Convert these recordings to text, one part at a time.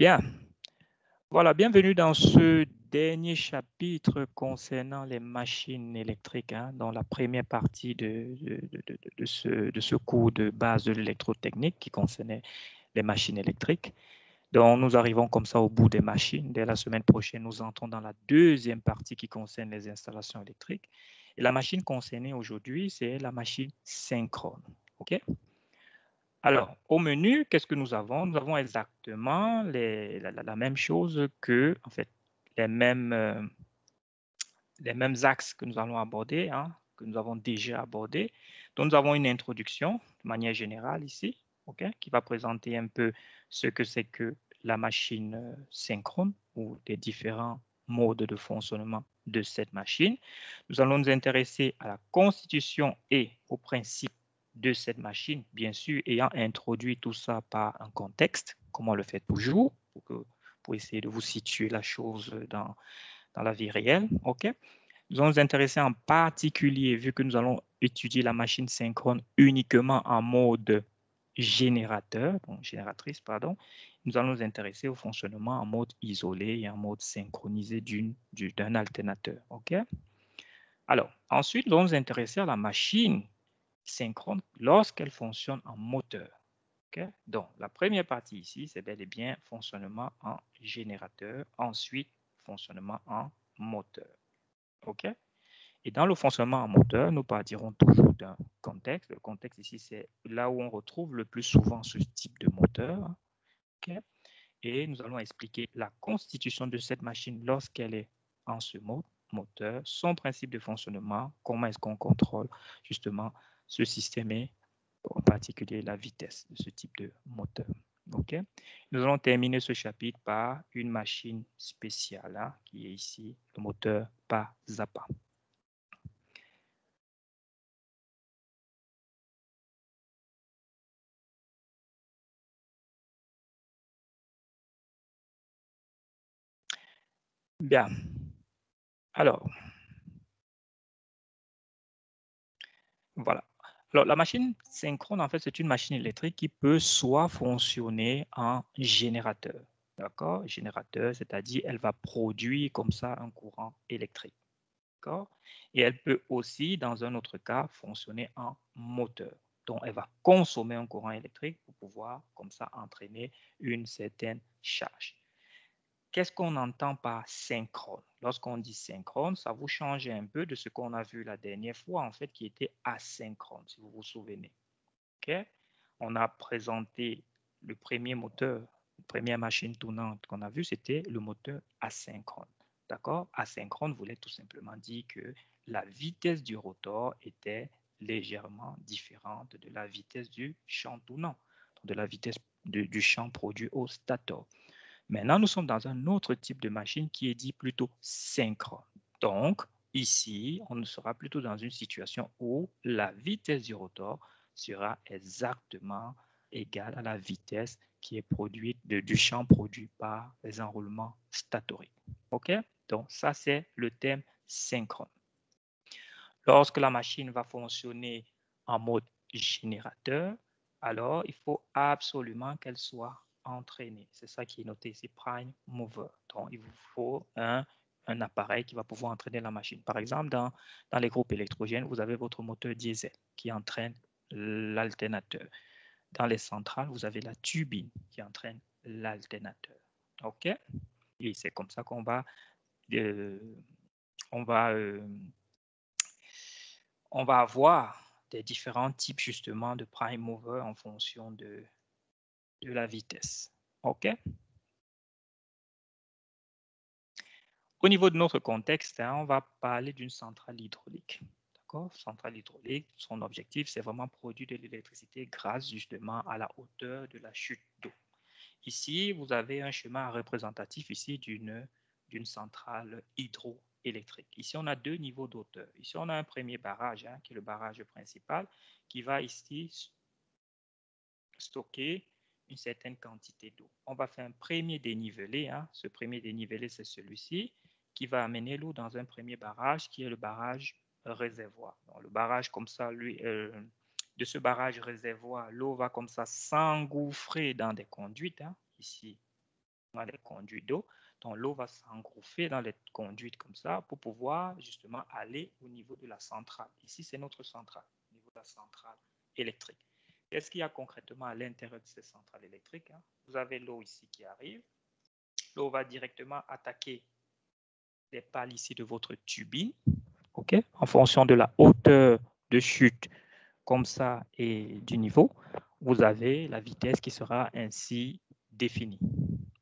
Bien, voilà, bienvenue dans ce dernier chapitre concernant les machines électriques, hein, dans la première partie de ce cours de base de l'électrotechnique qui concernait les machines électriques. Donc, nous arrivons comme ça au bout des machines. Dès la semaine prochaine, nous entrons dans la deuxième partie qui concerne les installations électriques. Et la machine concernée aujourd'hui, c'est la machine synchrone. OK? Alors, au menu, qu'est-ce que nous avons? Nous avons exactement la même chose que, en fait, les mêmes, euh, les mêmes axes que nous allons aborder, hein, que nous avons déjà abordés. Donc, nous avons une introduction de manière générale ici, OK, qui va présenter un peu ce que c'est que la machine synchrone ou les différents modes de fonctionnement de cette machine. Nous allons nous intéresser à la constitution et aux principes de cette machine, bien sûr, ayant introduit tout ça par un contexte, comme on le fait toujours, pour essayer de vous situer la chose dans la vie réelle. OK? Nous allons nous intéresser en particulier, vu que nous allons étudier la machine synchrone uniquement en mode générateur, donc génératrice, pardon, nous allons nous intéresser au fonctionnement en mode isolé et en mode synchronisé d'un alternateur. OK? Alors, ensuite, nous allons nous intéresser à la machine synchrone lorsqu'elle fonctionne en moteur. Okay? Donc, la première partie ici, c'est bel et bien fonctionnement en générateur, ensuite fonctionnement en moteur. OK? Et dans le fonctionnement en moteur, nous partirons toujours d'un contexte. Le contexte ici, c'est là où on retrouve le plus souvent ce type de moteur. Okay? Et nous allons expliquer la constitution de cette machine lorsqu'elle est en ce mode moteur, son principe de fonctionnement, comment est-ce qu'on contrôle justement ce système et en particulier la vitesse de ce type de moteur. Okay? Nous allons terminer ce chapitre par une machine spéciale hein, qui est ici le moteur par Zappa. Bien. Alors, voilà. Alors, la machine synchrone, en fait, c'est une machine électrique qui peut soit fonctionner en générateur. D'accord? Générateur, c'est-à-dire elle va produire comme ça un courant électrique. D'accord? Et elle peut aussi, dans un autre cas, fonctionner en moteur. Donc, elle va consommer un courant électrique pour pouvoir, comme ça, entraîner une certaine charge. Qu'est-ce qu'on entend par synchrone? Lorsqu'on dit synchrone, ça vous change un peu de ce qu'on a vu la dernière fois, en fait, qui était asynchrone, si vous vous souvenez. Okay? On a présenté le premier moteur, la première machine tournante qu'on a vue, c'était le moteur asynchrone. D'accord? Asynchrone voulait tout simplement dire que la vitesse du rotor était légèrement différente de la vitesse du champ tournant, de la vitesse du champ produit au stator. Maintenant, nous sommes dans un autre type de machine qui est dit plutôt synchrone. Donc, ici, on sera plutôt dans une situation où la vitesse du rotor sera exactement égale à la vitesse qui est produite du champ produit par les enroulements statoriques. OK? Donc, ça, c'est le thème synchrone. Lorsque la machine va fonctionner en mode générateur, alors il faut absolument qu'elle soit entraînée. C'est ça qui est noté ici, prime mover. Donc, il vous faut un appareil qui va pouvoir entraîner la machine. Par exemple, dans les groupes électrogènes, vous avez votre moteur diesel qui entraîne l'alternateur. Dans les centrales, vous avez la turbine qui entraîne l'alternateur. OK? Et c'est comme ça qu'on va, on va on va avoir des différents types justement de prime mover en fonction de la vitesse. OK? Au niveau de notre contexte, hein, on va parler d'une centrale hydraulique. D'accord? Centrale hydraulique, son objectif, c'est vraiment produire de l'électricité grâce justement à la hauteur de la chute d'eau. Ici, vous avez un schéma représentatif ici d'une centrale hydroélectrique. Ici, on a deux niveaux d'auteur. Ici, on a un premier barrage, hein, qui est le barrage principal, qui va ici stocker une certaine quantité d'eau. On va faire un premier dénivelé. Hein. Ce premier dénivelé, c'est celui-ci qui va amener l'eau dans un premier barrage qui est le barrage réservoir. Donc, le barrage comme ça, de ce barrage réservoir, l'eau va comme ça s'engouffrer dans des conduites. Hein. Ici, On a des conduits d'eau. Donc, l'eau va s'engouffrer dans les conduites comme ça pour pouvoir justement aller au niveau de la centrale. Ici, c'est notre centrale, au niveau de la centrale électrique. Qu'est-ce qu'il y a concrètement à l'intérieur de ces centrales électriques? Vous avez l'eau ici qui arrive. L'eau va directement attaquer les pales ici de votre turbine. OK? En fonction de la hauteur de chute comme ça et du niveau, vous avez la vitesse qui sera ainsi définie.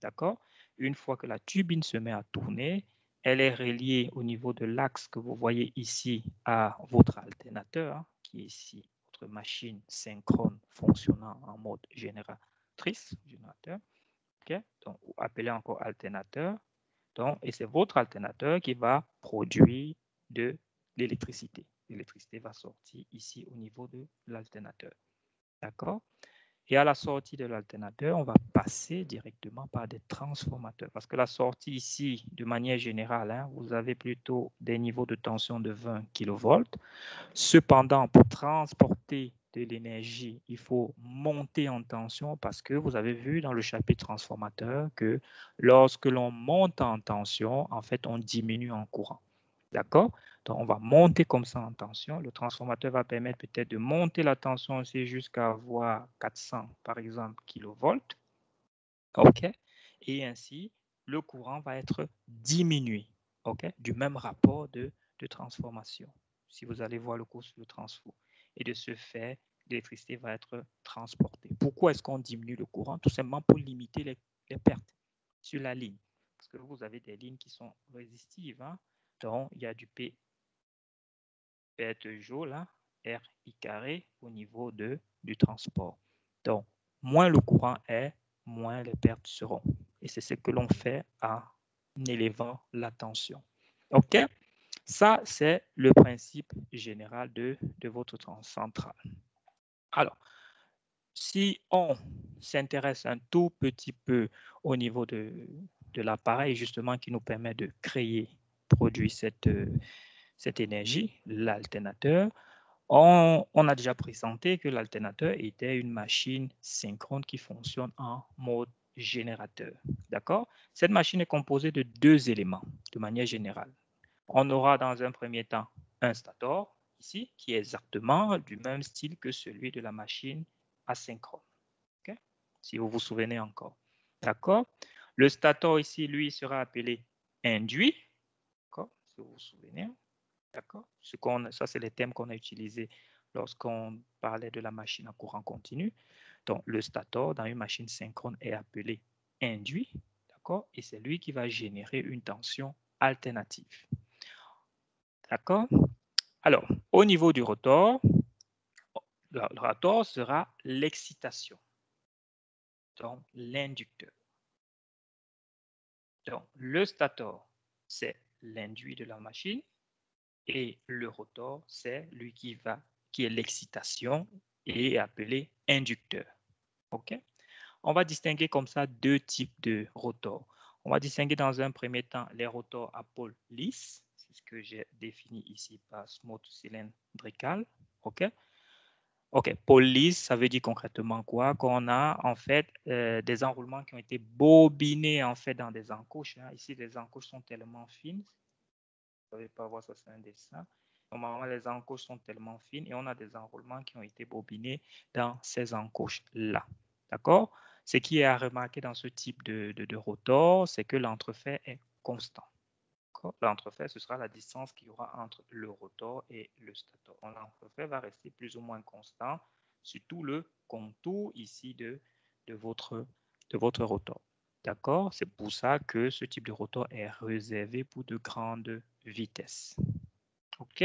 D'accord? Une fois que la turbine se met à tourner, elle est reliée au niveau de l'axe que vous voyez ici à votre alternateur, qui est ici, votre machine synchrone fonctionnant en mode génératrice, générateur, okay? Donc, appelé encore alternateur. Donc, et c'est votre alternateur qui va produire de l'électricité. L'électricité va sortir ici au niveau de l'alternateur. D'accord? Et à la sortie de l'alternateur, on va passer directement par des transformateurs. Parce que la sortie ici, de manière générale, vous avez plutôt des niveaux de tension de 20 kV. Cependant, pour transporter de l'énergie, il faut monter en tension parce que vous avez vu dans le chapitre transformateur que lorsque l'on monte en tension, en fait, on diminue en courant. D'accord? Donc, on va monter comme ça en tension. Le transformateur va permettre peut-être de monter la tension aussi jusqu'à avoir 400, par exemple, kilovolts. OK? Et ainsi, le courant va être diminué. OK? Du même rapport de transformation. Si vous allez voir le cours sur le transfo. Et de ce fait, l'électricité va être transportée. Pourquoi est-ce qu'on diminue le courant? Tout simplement pour limiter les pertes sur la ligne. Parce que vous avez des lignes qui sont résistives. Donc, il y a du P perte joule, là, RI carré au niveau du transport. Donc, moins le courant est, moins les pertes seront. Et c'est ce que l'on fait en élevant la tension. OK? Ça, c'est le principe général de votre centrale. Alors, si on s'intéresse un tout petit peu au niveau de l'appareil, justement, qui nous permet de créer, produire cette énergie, l'alternateur, on a déjà présenté que l'alternateur était une machine synchrone qui fonctionne en mode générateur. D'accord? Cette machine est composée de deux éléments de manière générale. On aura dans un premier temps un stator, ici, qui est exactement du même style que celui de la machine asynchrone. Okay? Si vous vous souvenez encore. D'accord? Le stator ici, lui, sera appelé induit. D'accord? Si vous vous souvenez. D'accord? Ça, c'est les termes qu'on a utilisés lorsqu'on parlait de la machine à courant continu. Donc, le stator dans une machine synchrone est appelé induit. D'accord? Et c'est lui qui va générer une tension alternative. D'accord? Alors, au niveau du rotor, le rotor sera l'excitation. Donc, l'inducteur. Donc, le stator, c'est l'induit de la machine. Et le rotor, c'est lui qui est l'excitation et est appelé inducteur. OK? On va distinguer comme ça deux types de rotors. On va distinguer dans un premier temps les rotors à pôle lisse, c'est ce que j'ai défini ici par smooth cylindrical. OK? OK, pôle lisse, ça veut dire concrètement quoi? Qu'on a en fait des enroulements qui ont été bobinés en fait dans des encoches. Ici, les encoches sont tellement fines. Vous ne savez pas voir ça, c'est un dessin. Normalement, les encoches sont tellement fines et on a des enroulements qui ont été bobinés dans ces encoches-là. D'accord? Ce qui est à remarquer dans ce type de rotor, c'est que l'entrefait est constant. L'entrefait, ce sera la distance qu'il y aura entre le rotor et le stator. L'entrefait va rester plus ou moins constant sur tout le contour ici de votre rotor. D'accord? C'est pour ça que ce type de rotor est réservé pour de grandes vitesses. OK?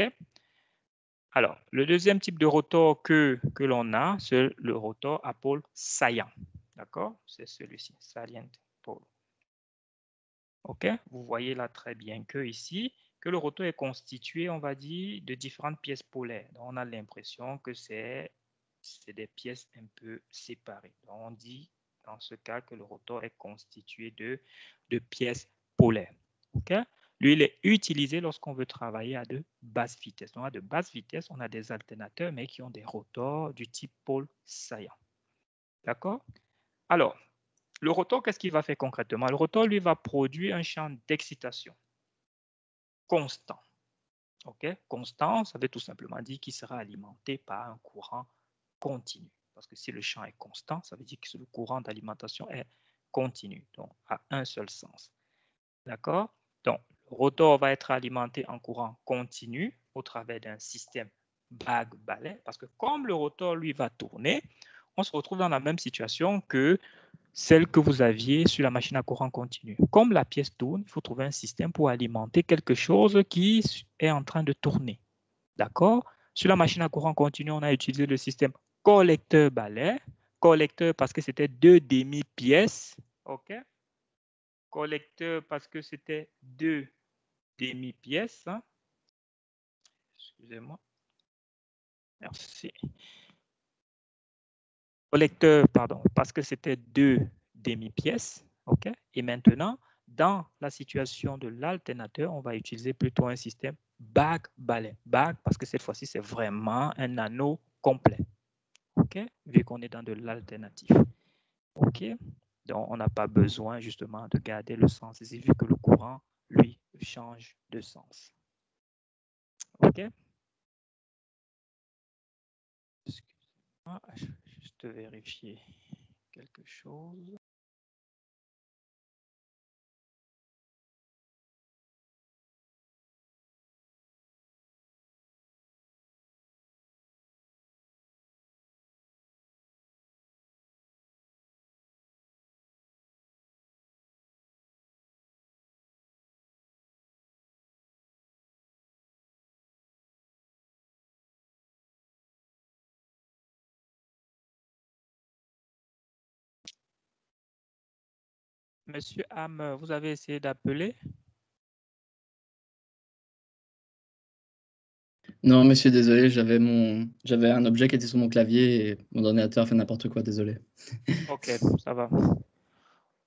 Alors, le deuxième type de rotor que l'on a, c'est le rotor à pôle saillant. D'accord? C'est celui-ci, salient pole. OK? Vous voyez là très bien que ici, que le rotor est constitué, on va dire, de différentes pièces polaires. Donc, on a l'impression que c'est des pièces un peu séparées. Donc, on dit dans ce cas que le rotor est constitué de pièces polaires. OK? Lui, il est utilisé lorsqu'on veut travailler à de basses vitesses. Donc, à de basses vitesses, on a des alternateurs, mais qui ont des rotors du type pôle saillant. D'accord? Alors, le rotor, qu'est-ce qu'il va faire concrètement? Le rotor, lui, va produire un champ d'excitation constant. OK? Constant, ça veut tout simplement dire qu'il sera alimenté par un courant continu. Parce que si le champ est constant, ça veut dire que le courant d'alimentation est continu, donc à un seul sens. D'accord? Donc, le rotor va être alimenté en courant continu au travers d'un système bague-balai, parce que comme le rotor, lui, va tourner, on se retrouve dans la même situation que celle que vous aviez sur la machine à courant continu. Comme la pièce tourne, il faut trouver un système pour alimenter quelque chose qui est en train de tourner. D'accord? Sur la machine à courant continu, on a utilisé le système collecteur-balai. Collecteur parce que c'était 2 demi-pièces. OK? Collecteur parce que c'était 2 demi-pièces. Hein? Excusez-moi. Merci. Collecteur, pardon, parce que c'était 2 demi-pièces. OK? Et maintenant, dans la situation de l'alternateur, on va utiliser plutôt un système bague-balai. Bague parce que cette fois-ci, c'est vraiment un anneau complet. OK? Vu qu'on est dans de l'alternatif. OK? Donc, on n'a pas besoin justement de garder le sens ici, vu que le courant, lui, change de sens. OK? Excusez-moi, je vais juste vérifier quelque chose. Monsieur Ham, vous avez essayé d'appeler? Non, monsieur, désolé, j'avais un objet qui était sur mon clavier et mon ordinateur fait n'importe quoi, désolé. OK, ça va.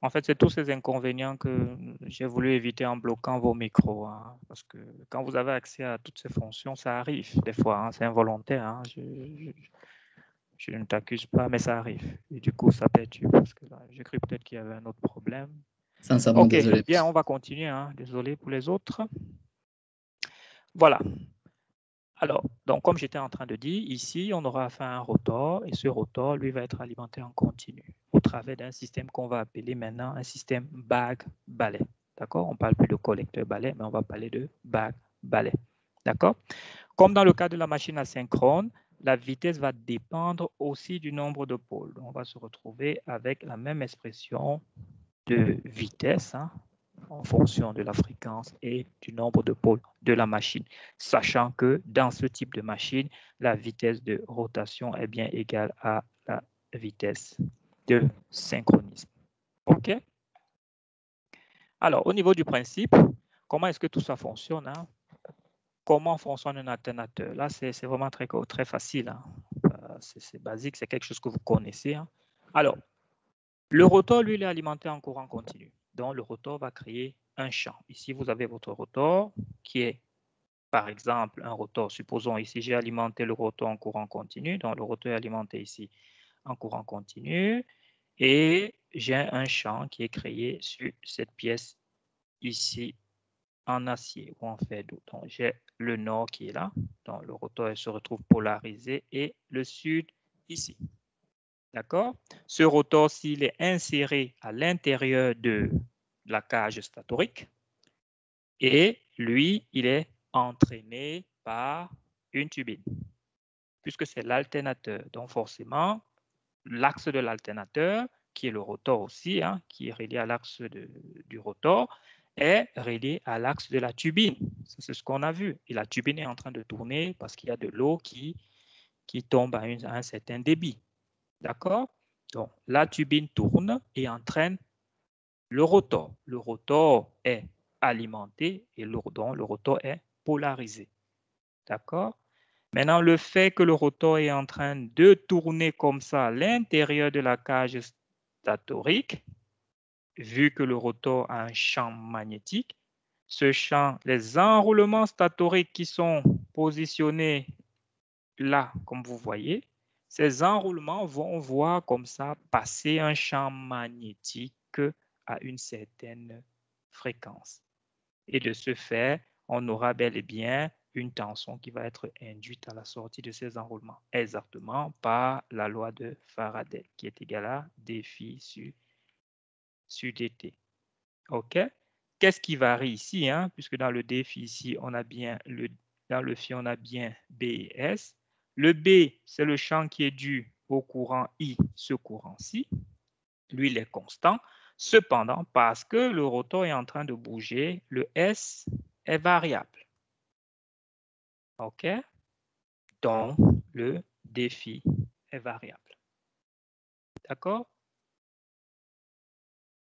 En fait, c'est tous ces inconvénients que j'ai voulu éviter en bloquant vos micros. Hein, parce que quand vous avez accès à toutes ces fonctions, ça arrive des fois, hein, c'est involontaire. Hein, je ne t'accuse pas, mais ça arrive. Et du coup, ça perturbe. Parce que là, j'ai cru peut-être qu'il y avait un autre problème. Sincèrement, OK, désolé. bien, on va continuer. Hein, désolé pour les autres. Voilà. Alors, donc, comme j'étais en train de dire, ici, on aura affaire à un rotor et ce rotor, lui, va être alimenté en continu au travers d'un système qu'on va appeler maintenant un système bague-balai. D'accord? On ne parle plus de collecteur-balai, mais on va parler de bague-balai. D'accord? Comme dans le cas de la machine asynchrone, la vitesse va dépendre aussi du nombre de pôles. On va se retrouver avec la même expression de vitesse, hein, en fonction de la fréquence et du nombre de pôles de la machine, sachant que dans ce type de machine, la vitesse de rotation est bien égale à la vitesse de synchronisme. OK? Alors, au niveau du principe, comment est-ce que tout ça fonctionne? Hein? Comment fonctionne un alternateur? Là, c'est vraiment très facile. Hein? C'est basique, c'est quelque chose que vous connaissez. Hein? Alors, le rotor, lui, il est alimenté en courant continu. Donc, le rotor va créer un champ. Ici, vous avez votre rotor qui est, par exemple, un rotor. Supposons ici, j'ai alimenté le rotor en courant continu. Donc, le rotor est alimenté ici en courant continu. Et j'ai un champ qui est créé sur cette pièce ici en acier ou en fer doux. Donc, j'ai le nord qui est là. Donc, le rotor se retrouve polarisé et le sud ici. D'accord? Ce rotor, s'il est inséré à l'intérieur de la cage statorique, et lui, il est entraîné par une turbine, puisque c'est l'alternateur. Donc, forcément, l'axe de l'alternateur, qui est le rotor aussi, hein, qui est relié à l'axe du rotor, est relié à l'axe de la turbine. C'est ce qu'on a vu. Et la turbine est en train de tourner parce qu'il y a de l'eau qui tombe à un certain débit. D'accord? Donc, la turbine tourne et entraîne le rotor. Le rotor est alimenté et le rotor est polarisé. D'accord? Maintenant, le fait que le rotor est en train de tourner comme ça à l'intérieur de la cage statorique, vu que le rotor a un champ magnétique, ce champ, les enroulements statoriques qui sont positionnés là, comme vous voyez, Ces enroulements vont voir comme ça passer un champ magnétique à une certaine fréquence. Et de ce fait, on aura bel et bien une tension qui va être induite à la sortie de ces enroulements, exactement par la loi de Faraday, qui est égale à dφ sur dt. OK? Qu'est-ce qui varie ici, hein? Puisque dans le dφ ici, on a bien dans le phi, on a bien B et S. Le B, c'est le champ qui est dû au courant I, ce courant-ci. Lui, il est constant. Cependant, parce que le rotor est en train de bouger, le S est variable. OK? Donc, le dφ est variable. D'accord?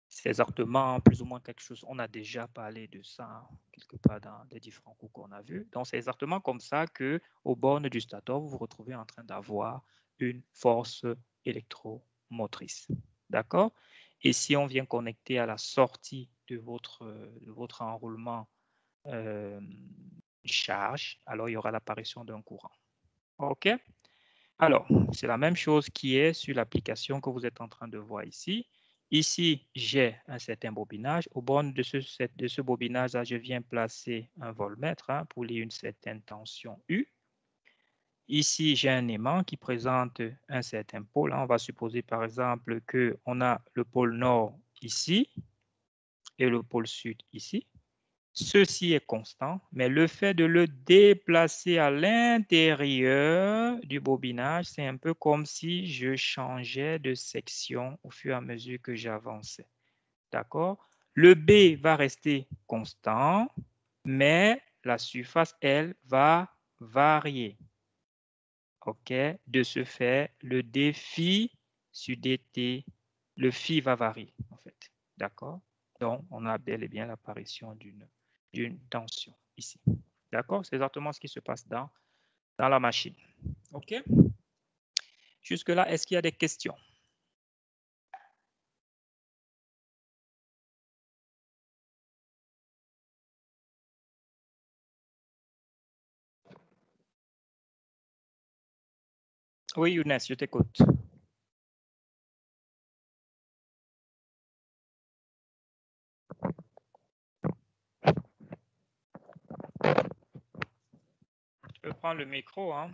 C'est exactement plus ou moins quelque chose. On a déjà parlé de ça quelque part dans les différents cours qu'on a vus. Donc, c'est exactement comme ça qu'au bornes du stator, vous vous retrouvez en train d'avoir une force électromotrice. D'accord? Et si on vient connecter à la sortie de votre enroulement charge, alors il y aura l'apparition d'un courant. OK? Alors, c'est la même chose qui est sur l'application que vous êtes en train de voir ici. Ici, j'ai un certain bobinage. Au bornes de ce bobinage-là, je viens placer un voltmètre pour lire une certaine tension U. Ici, j'ai un aimant qui présente un certain pôle. On va supposer par exemple qu'on a le pôle nord ici et le pôle sud ici. Ceci est constant, mais le fait de le déplacer à l'intérieur du bobinage, c'est un peu comme si je changeais de section au fur et à mesure que j'avançais. D'accord? Le B va rester constant, mais la surface, elle, va varier. OK? De ce fait, le dφ sur dt, le phi va varier, en fait. D'accord? Donc, on a bel et bien l'apparition d'une tension ici. D'accord? C'est exactement ce qui se passe dans la machine. OK? Jusque-là, est-ce qu'il y a des questions? Oui, Younes, je t'écoute. Tu peux prendre le micro, hein?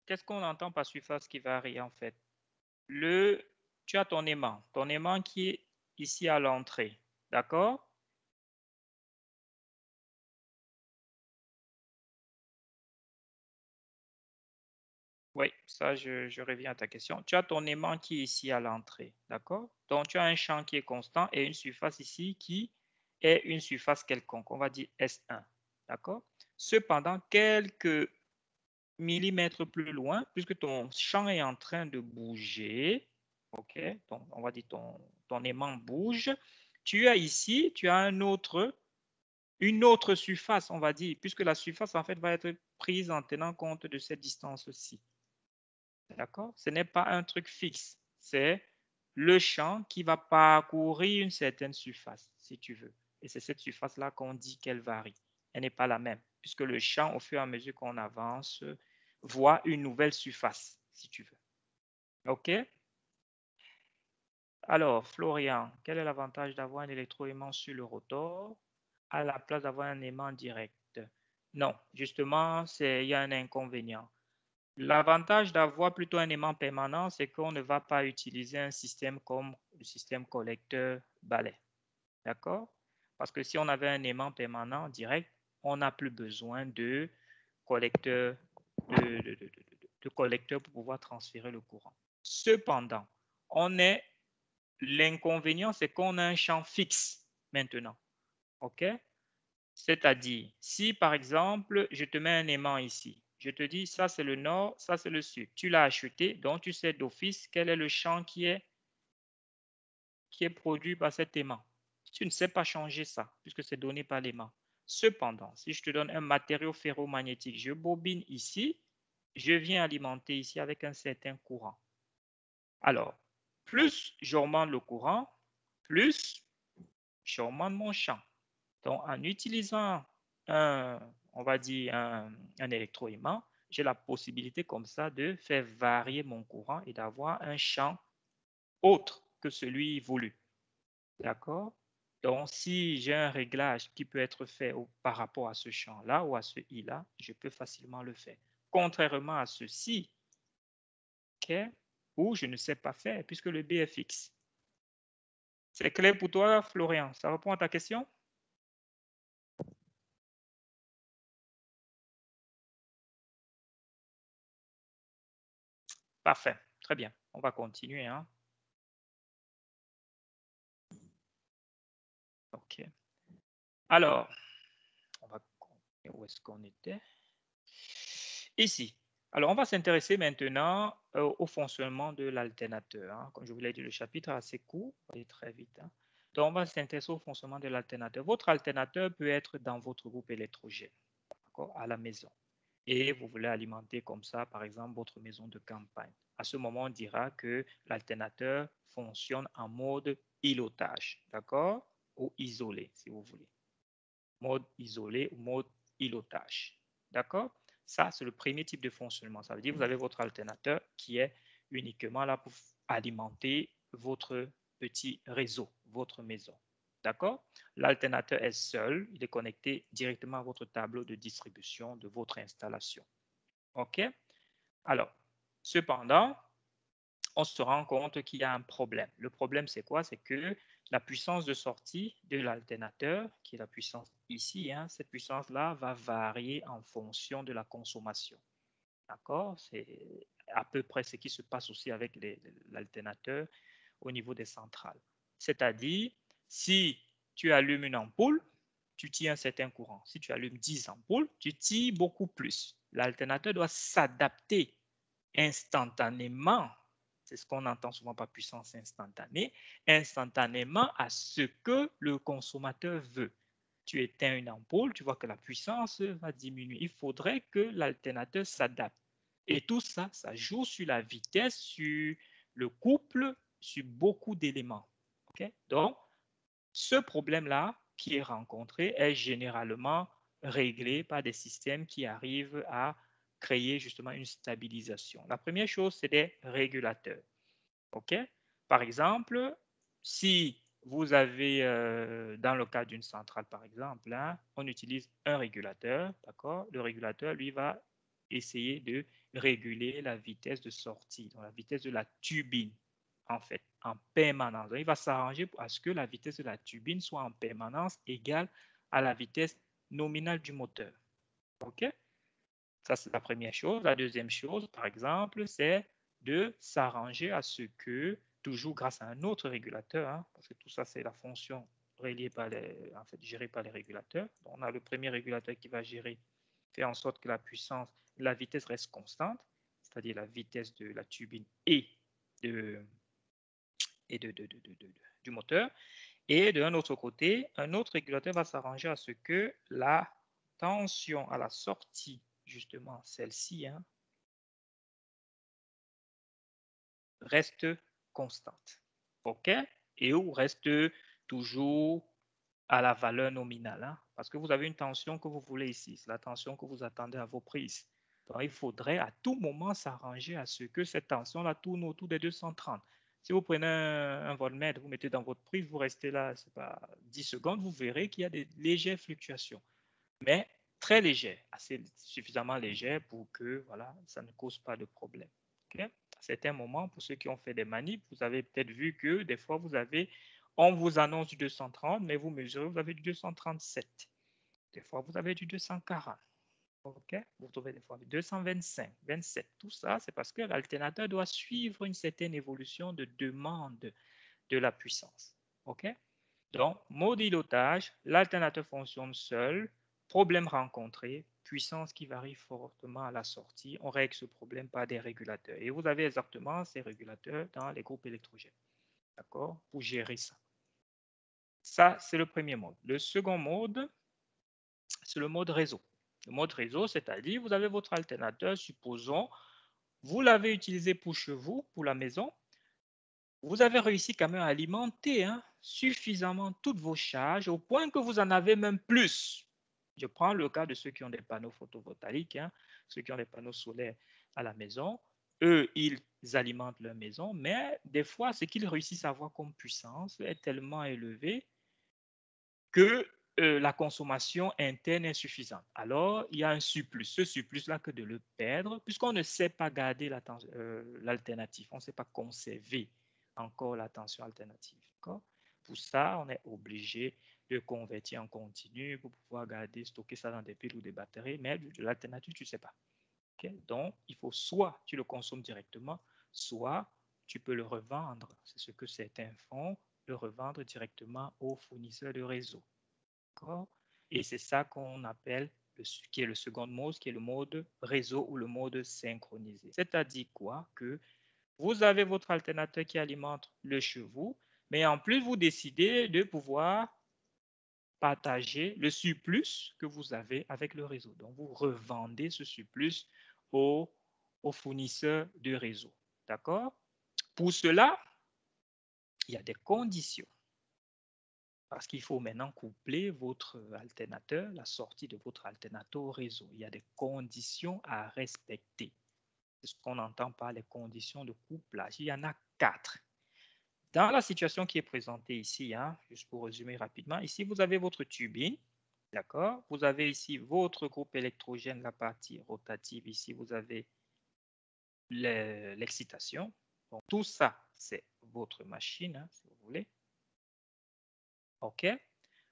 Qu'est-ce qu'on entend par surface qui varie, en fait? Tu as ton aimant qui est ici à l'entrée. D'accord? Oui, ça, je reviens à ta question. Tu as ton aimant qui est ici à l'entrée, d'accord? Donc, tu as un champ qui est constant et une surface ici qui est une surface quelconque. On va dire S1, d'accord? Cependant, quelques millimètres plus loin, puisque ton champ est en train de bouger, ok? Donc, on va dire ton aimant bouge. Tu as ici, tu as une autre surface, on va dire, puisque la surface, en fait, va être prise en tenant compte de cette distance-ci. D'accord? Ce n'est pas un truc fixe. C'est le champ qui va parcourir une certaine surface, si tu veux. Et c'est cette surface-là qu'on dit qu'elle varie. Elle n'est pas la même, puisque le champ, au fur et à mesure qu'on avance, voit une nouvelle surface, si tu veux. OK? Alors, Florian, quel est l'avantage d'avoir un électroaimant sur le rotor à la place d'avoir un aimant direct? Non, justement, il y a un inconvénient. L'avantage d'avoir plutôt un aimant permanent, c'est qu'on ne va pas utiliser un système comme le système collecteur-balai. D'accord? Parce que si on avait un aimant permanent direct, on n'a plus besoin de collecteur, de collecteur pour pouvoir transférer le courant. Cependant, l'inconvénient, c'est qu'on a un champ fixe maintenant. OK? C'est-à-dire, si par exemple, je te mets un aimant ici, je te dis, ça c'est le nord, ça c'est le sud. Tu l'as acheté, donc tu sais d'office quel est le champ qui est produit par cet aimant. Tu ne sais pas changer ça, puisque c'est donné par l'aimant. Cependant, si je te donne un matériau ferromagnétique, je bobine ici, je viens alimenter ici avec un certain courant. Alors, plus j'augmente le courant, plus j'augmente mon champ. Donc, en utilisant on va dire un électroaimant, j'ai la possibilité comme ça de faire varier mon courant et d'avoir un champ autre que celui voulu. D'accord? Donc, si j'ai un réglage qui peut être fait par rapport à ce champ-là ou à ce i-là, je peux facilement le faire. Contrairement à ceci, okay, où je ne sais pas faire puisque le B est fixe. C'est clair pour toi, Florian? Ça répond à ta question? Parfait. Très bien. On va continuer, hein. OK. Alors, on va où est-ce qu'on était? Ici. Alors, on va s'intéresser maintenant au fonctionnement de l'alternateur, hein. Comme je vous l'ai dit, le chapitre est assez court, on va aller très vite, hein. Donc, on va s'intéresser au fonctionnement de l'alternateur. Votre alternateur peut être dans votre groupe électrogène, à la maison. Et vous voulez alimenter comme ça, par exemple, votre maison de campagne. À ce moment, on dira que l'alternateur fonctionne en mode îlotage, d'accord? Ou isolé, si vous voulez. Mode isolé ou mode îlotage, d'accord? Ça, c'est le premier type de fonctionnement. Ça veut dire que vous avez votre alternateur qui est uniquement là pour alimenter votre petit réseau, votre maison. D'accord? L'alternateur est seul, il est connecté directement à votre tableau de distribution de votre installation. OK? Alors, cependant, on se rend compte qu'il y a un problème. Le problème, c'est quoi? C'est que la puissance de sortie de l'alternateur, qui est la puissance ici, hein, cette puissance-là va varier en fonction de la consommation. D'accord? C'est à peu près ce qui se passe aussi avec l'alternateur au niveau des centrales. C'est-à-dire, si tu allumes une ampoule, tu tires un certain courant. Si tu allumes 10 ampoules, tu tires beaucoup plus. L'alternateur doit s'adapter instantanément, c'est ce qu'on entend souvent par puissance instantanée, instantanément à ce que le consommateur veut. Tu éteins une ampoule, tu vois que la puissance va diminuer. Il faudrait que l'alternateur s'adapte. Et tout ça, ça joue sur la vitesse, sur le couple, sur beaucoup d'éléments. Okay? Donc, ce problème-là qui est rencontré est généralement réglé par des systèmes qui arrivent à créer justement une stabilisation. La première chose, c'est des régulateurs. OK? Par exemple, si vous avez, dans le cas d'une centrale, par exemple, hein, on utilise un régulateur, d'accord? Le régulateur, lui, va essayer de réguler la vitesse de sortie, donc la vitesse de la turbine, en fait, en permanence. Donc, il va s'arranger à ce que la vitesse de la turbine soit en permanence égale à la vitesse nominale du moteur. OK? Ça, c'est la première chose. La deuxième chose, par exemple, c'est de s'arranger à ce que, toujours grâce à un autre régulateur, hein, parce que tout ça, c'est la fonction reliée par en fait, gérée par les régulateurs. Donc, on a le premier régulateur qui va gérer, faire en sorte que la puissance, la vitesse reste constante, c'est-à-dire la vitesse de la turbine et, de, du moteur. Et d'un autre côté, un autre régulateur va s'arranger à ce que la tension à la sortie, justement celle-ci, hein, reste constante. OK? Et où reste toujours à la valeur nominale, hein, parce que vous avez une tension que vous voulez ici, c'est la tension que vous attendez à vos prises. Donc, il faudrait à tout moment s'arranger à ce que cette tension-là tourne autour des 230. Si vous prenez un voltmètre, vous mettez dans votre prise, vous restez là, c'est pas 10 secondes, vous verrez qu'il y a des légères fluctuations, mais très légères, assez suffisamment légères pour que voilà, ça ne cause pas de problème. Okay? À certains moments, pour ceux qui ont fait des manips, vous avez peut-être vu que des fois, on vous annonce du 230, mais vous mesurez, vous avez du 237. Des fois, vous avez du 240. Okay? Vous trouvez des fois du 225, 27. Tout ça, c'est parce que l'alternateur doit suivre une certaine évolution de demande de la puissance. OK? Donc, mode îlotage, l'alternateur fonctionne seul, problème rencontré, puissance qui varie fortement à la sortie. On règle ce problème par des régulateurs. Et vous avez exactement ces régulateurs dans les groupes électrogènes. D'accord? Pour gérer ça. Ça, c'est le premier mode. Le second mode, c'est le mode réseau. Le mode réseau, c'est-à-dire, vous avez votre alternateur, supposons, vous l'avez utilisé pour chez vous, pour la maison. Vous avez réussi quand même à alimenter, hein, suffisamment toutes vos charges au point que vous en avez même plus. Je prends le cas de ceux qui ont des panneaux photovoltaïques, hein, ceux qui ont des panneaux solaires à la maison. Eux, ils alimentent leur maison, mais des fois, ce qu'ils réussissent à avoir comme puissance est tellement élevé que la consommation interne est suffisante. Alors, il y a un surplus. Ce surplus-là, que de le perdre, puisqu'on ne sait pas garder l'alternative, on ne sait pas conserver encore la tension alternative. Pour ça, on est obligé de convertir en continu pour pouvoir garder, stocker ça dans des piles ou des batteries, mais de l'alternative, tu ne sais pas. Okay? Donc, il faut soit tu le consommes directement, soit tu peux le revendre. C'est ce que certains font, le revendre directement aux fournisseurs de réseau. Et c'est ça qu'on appelle, qui est le second mode, qui est le mode réseau ou le mode synchronisé. C'est-à-dire quoi? Que vous avez votre alternateur qui alimente le chez vous, mais en plus, vous décidez de pouvoir partager le surplus que vous avez avec le réseau. Donc, vous revendez ce surplus aux fournisseurs de réseau. D'accord? Pour cela, il y a des conditions. Parce qu'il faut maintenant coupler votre alternateur, la sortie de votre alternateur au réseau. Il y a des conditions à respecter. C'est ce qu'on entend par les conditions de couplage. Il y en a 4. Dans la situation qui est présentée ici, hein, juste pour résumer rapidement, ici vous avez votre turbine, d'accord? Vous avez ici votre groupe électrogène, la partie rotative. Ici vous avez l'excitation. Donc tout ça, c'est votre machine, hein, si vous voulez. OK?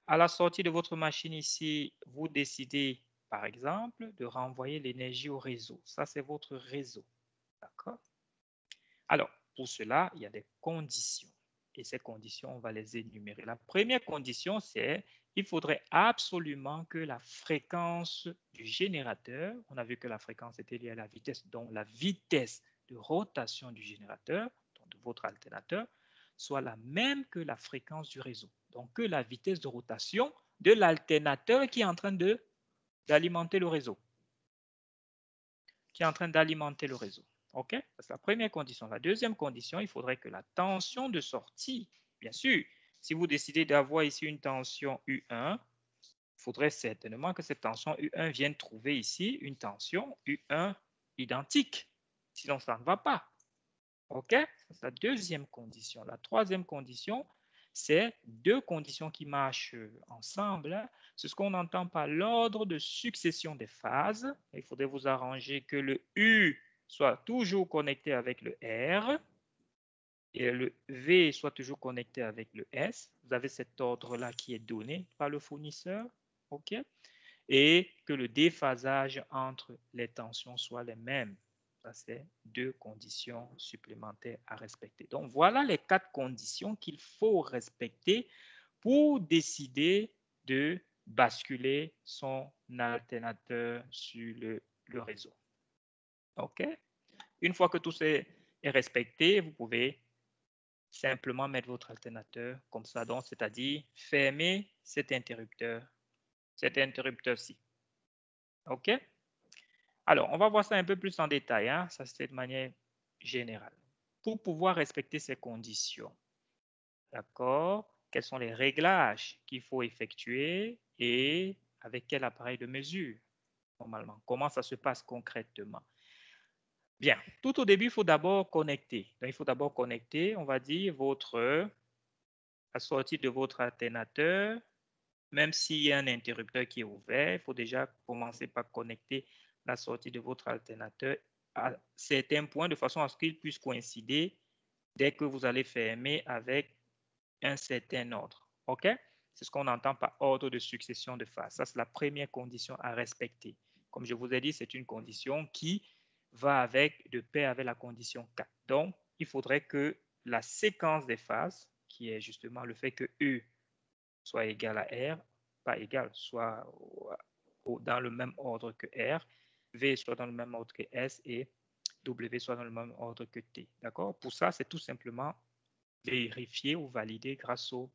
À la sortie de votre machine ici, vous décidez, par exemple, de renvoyer l'énergie au réseau. Ça, c'est votre réseau. D'accord? Alors, pour cela, il y a des conditions. Et ces conditions, on va les énumérer. La première condition, c'est qu'il faudrait absolument que la fréquence du générateur, on a vu que la fréquence était liée à la vitesse, donc la vitesse de rotation du générateur, donc de votre alternateur, soit la même que la fréquence du réseau. Donc, que la vitesse de rotation de l'alternateur qui est en train d'alimenter le réseau. Qui est en train d'alimenter le réseau. OK? C'est la première condition. La deuxième condition, il faudrait que la tension de sortie, bien sûr, si vous décidez d'avoir ici une tension U1, il faudrait certainement que cette tension U1 vienne trouver ici une tension U1 identique. Sinon, ça ne va pas. OK? C'est la deuxième condition. La troisième condition, c'est deux conditions qui marchent ensemble. C'est ce qu'on entend par l'ordre de succession des phases. Il faudrait vous arranger que le U soit toujours connecté avec le R et le V soit toujours connecté avec le S. Vous avez cet ordre-là qui est donné par le fournisseur. OK? Et que le déphasage entre les tensions soit les mêmes. Ça, c'est deux conditions supplémentaires à respecter. Donc, voilà les 4 conditions qu'il faut respecter pour décider de basculer son alternateur sur le réseau. OK? Une fois que tout ça est respecté, vous pouvez simplement mettre votre alternateur comme ça, donc c'est-à-dire fermer cet interrupteur-ci. OK? Alors, on va voir ça un peu plus en détail, hein? Ça c'est de manière générale. Pour pouvoir respecter ces conditions, d'accord? Quels sont les réglages qu'il faut effectuer et avec quel appareil de mesure, normalement? Comment ça se passe concrètement? Bien, tout au début, il faut d'abord connecter. Donc, il faut d'abord connecter, on va dire, la sortie de votre alternateur. Même s'il y a un interrupteur qui est ouvert, il faut déjà commencer par connecter la sortie de votre alternateur à certains points de façon à ce qu'il puisse coïncider dès que vous allez fermer avec un certain ordre. OK? C'est ce qu'on entend par ordre de succession de phases. Ça, c'est la première condition à respecter. Comme je vous ai dit, c'est une condition qui va avec, de pair avec la condition 4. Donc, il faudrait que la séquence des phases, qui est justement le fait que E soit égal à R, pas égal, soit dans le même ordre que R, V soit dans le même ordre que S et W soit dans le même ordre que T. D'accord? Pour ça, c'est tout simplement vérifier ou valider grâce aux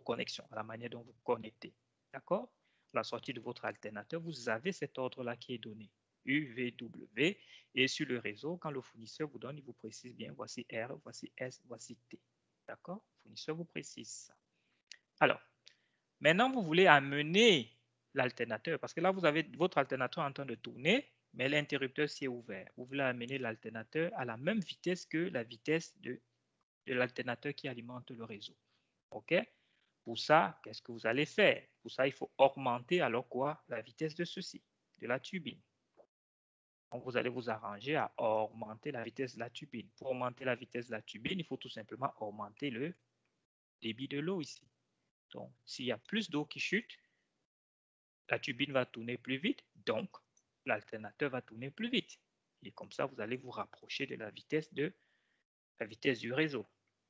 connexions, à la manière dont vous connectez. D'accord? À la sortie de votre alternateur, vous avez cet ordre-là qui est donné. U, V, W. Et sur le réseau, quand le fournisseur vous donne, il vous précise bien, voici R, voici S, voici T. D'accord? Le fournisseur vous précise ça. Alors, maintenant, vous voulez amener l'alternateur, parce que là, vous avez votre alternateur en train de tourner, mais l'interrupteur s'est ouvert. Vous voulez amener l'alternateur à la même vitesse que la vitesse de l'alternateur qui alimente le réseau. OK? Pour ça, qu'est-ce que vous allez faire? Pour ça, il faut augmenter alors quoi? La vitesse de ceci, de la turbine. Donc, vous allez vous arranger à augmenter la vitesse de la turbine. Pour augmenter la vitesse de la turbine, il faut tout simplement augmenter le débit de l'eau ici. Donc, s'il y a plus d'eau qui chute, la turbine va tourner plus vite, donc l'alternateur va tourner plus vite. Et comme ça, vous allez vous rapprocher de la vitesse du réseau,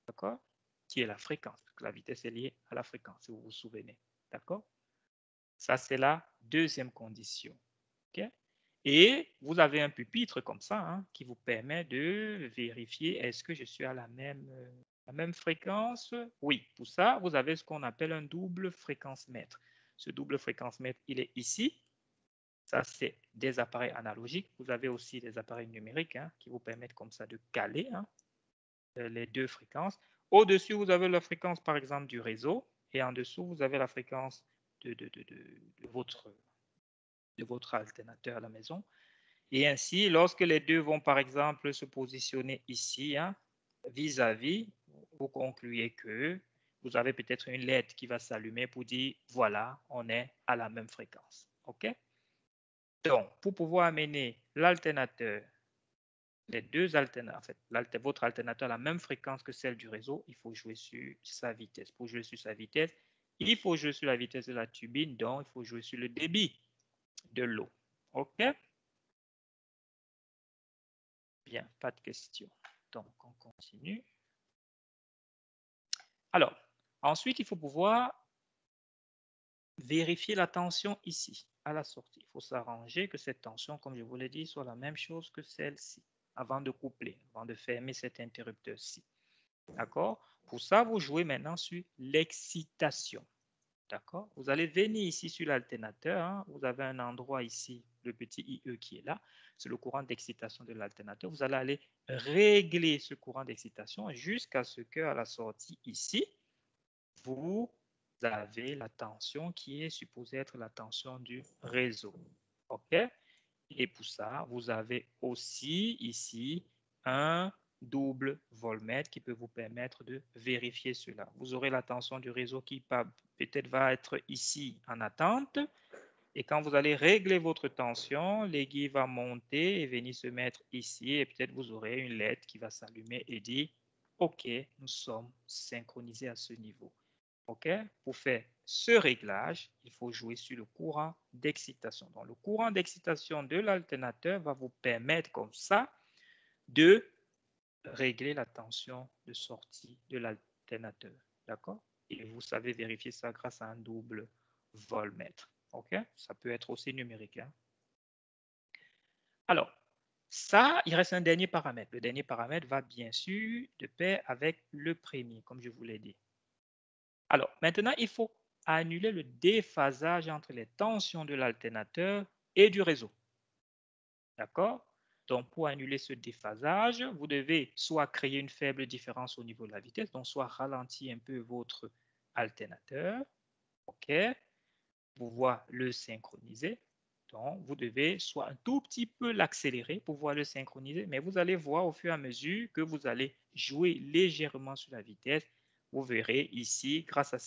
d'accord? Qui est la fréquence. La vitesse est liée à la fréquence, si vous vous souvenez, d'accord? Ça, c'est la deuxième condition. Okay? Et vous avez un pupitre comme ça hein, qui vous permet de vérifier est-ce que je suis à la même fréquence. Oui, pour ça, vous avez ce qu'on appelle un double fréquence mètre. Ce double fréquence mètre, il est ici. Ça, c'est des appareils analogiques. Vous avez aussi des appareils numériques hein, qui vous permettent comme ça de caler hein, les deux fréquences. Au-dessus, vous avez la fréquence, par exemple, du réseau. Et en dessous, vous avez la fréquence de votre alternateur à la maison. Et ainsi, lorsque les deux vont, par exemple, se positionner ici, hein, vis-à-vis, vous concluez que vous avez peut-être une LED qui va s'allumer pour dire, voilà, on est à la même fréquence. OK? Donc, pour pouvoir amener l'alternateur, les deux alternateurs, en fait, votre alternateur à la même fréquence que celle du réseau, il faut jouer sur sa vitesse. Pour jouer sur sa vitesse, il faut jouer sur la vitesse de la turbine, donc il faut jouer sur le débit de l'eau. OK? Bien, pas de questions. Donc, on continue. Alors, ensuite, il faut pouvoir vérifier la tension ici, à la sortie. Il faut s'arranger que cette tension, comme je vous l'ai dit, soit la même chose que celle-ci, avant de coupler, avant de fermer cet interrupteur-ci. D'accord? Pour ça, vous jouez maintenant sur l'excitation. D'accord? Vous allez venir ici sur l'alternateur. Hein. Vous avez un endroit ici, le petit IE qui est là. C'est le courant d'excitation de l'alternateur. Vous allez aller régler ce courant d'excitation jusqu'à ce qu'à la sortie ici, vous avez la tension qui est supposée être la tension du réseau. OK? Et pour ça, vous avez aussi ici un double voltmètre qui peut vous permettre de vérifier cela. Vous aurez la tension du réseau qui peut-être va être ici en attente. Et quand vous allez régler votre tension, l'aiguille va monter et venir se mettre ici. Et peut-être vous aurez une lettre qui va s'allumer et dire « OK, nous sommes synchronisés à ce niveau ». OK? Pour faire ce réglage, il faut jouer sur le courant d'excitation. Donc, le courant d'excitation de l'alternateur va vous permettre comme ça de régler la tension de sortie de l'alternateur. D'accord? Et vous savez vérifier ça grâce à un double voltmètre. OK? Ça peut être aussi numérique. Hein? Alors, ça, il reste un dernier paramètre. Le dernier paramètre va bien sûr de pair avec le premier, comme je vous l'ai dit. Alors, maintenant, il faut annuler le déphasage entre les tensions de l'alternateur et du réseau. D'accord? Donc, pour annuler ce déphasage, vous devez soit créer une faible différence au niveau de la vitesse, donc soit ralentir un peu votre alternateur, OK, pour pouvoir le synchroniser. Donc, vous devez soit un tout petit peu l'accélérer pour pouvoir le synchroniser, mais vous allez voir au fur et à mesure que vous allez jouer légèrement sur la vitesse, vous verrez ici, grâce à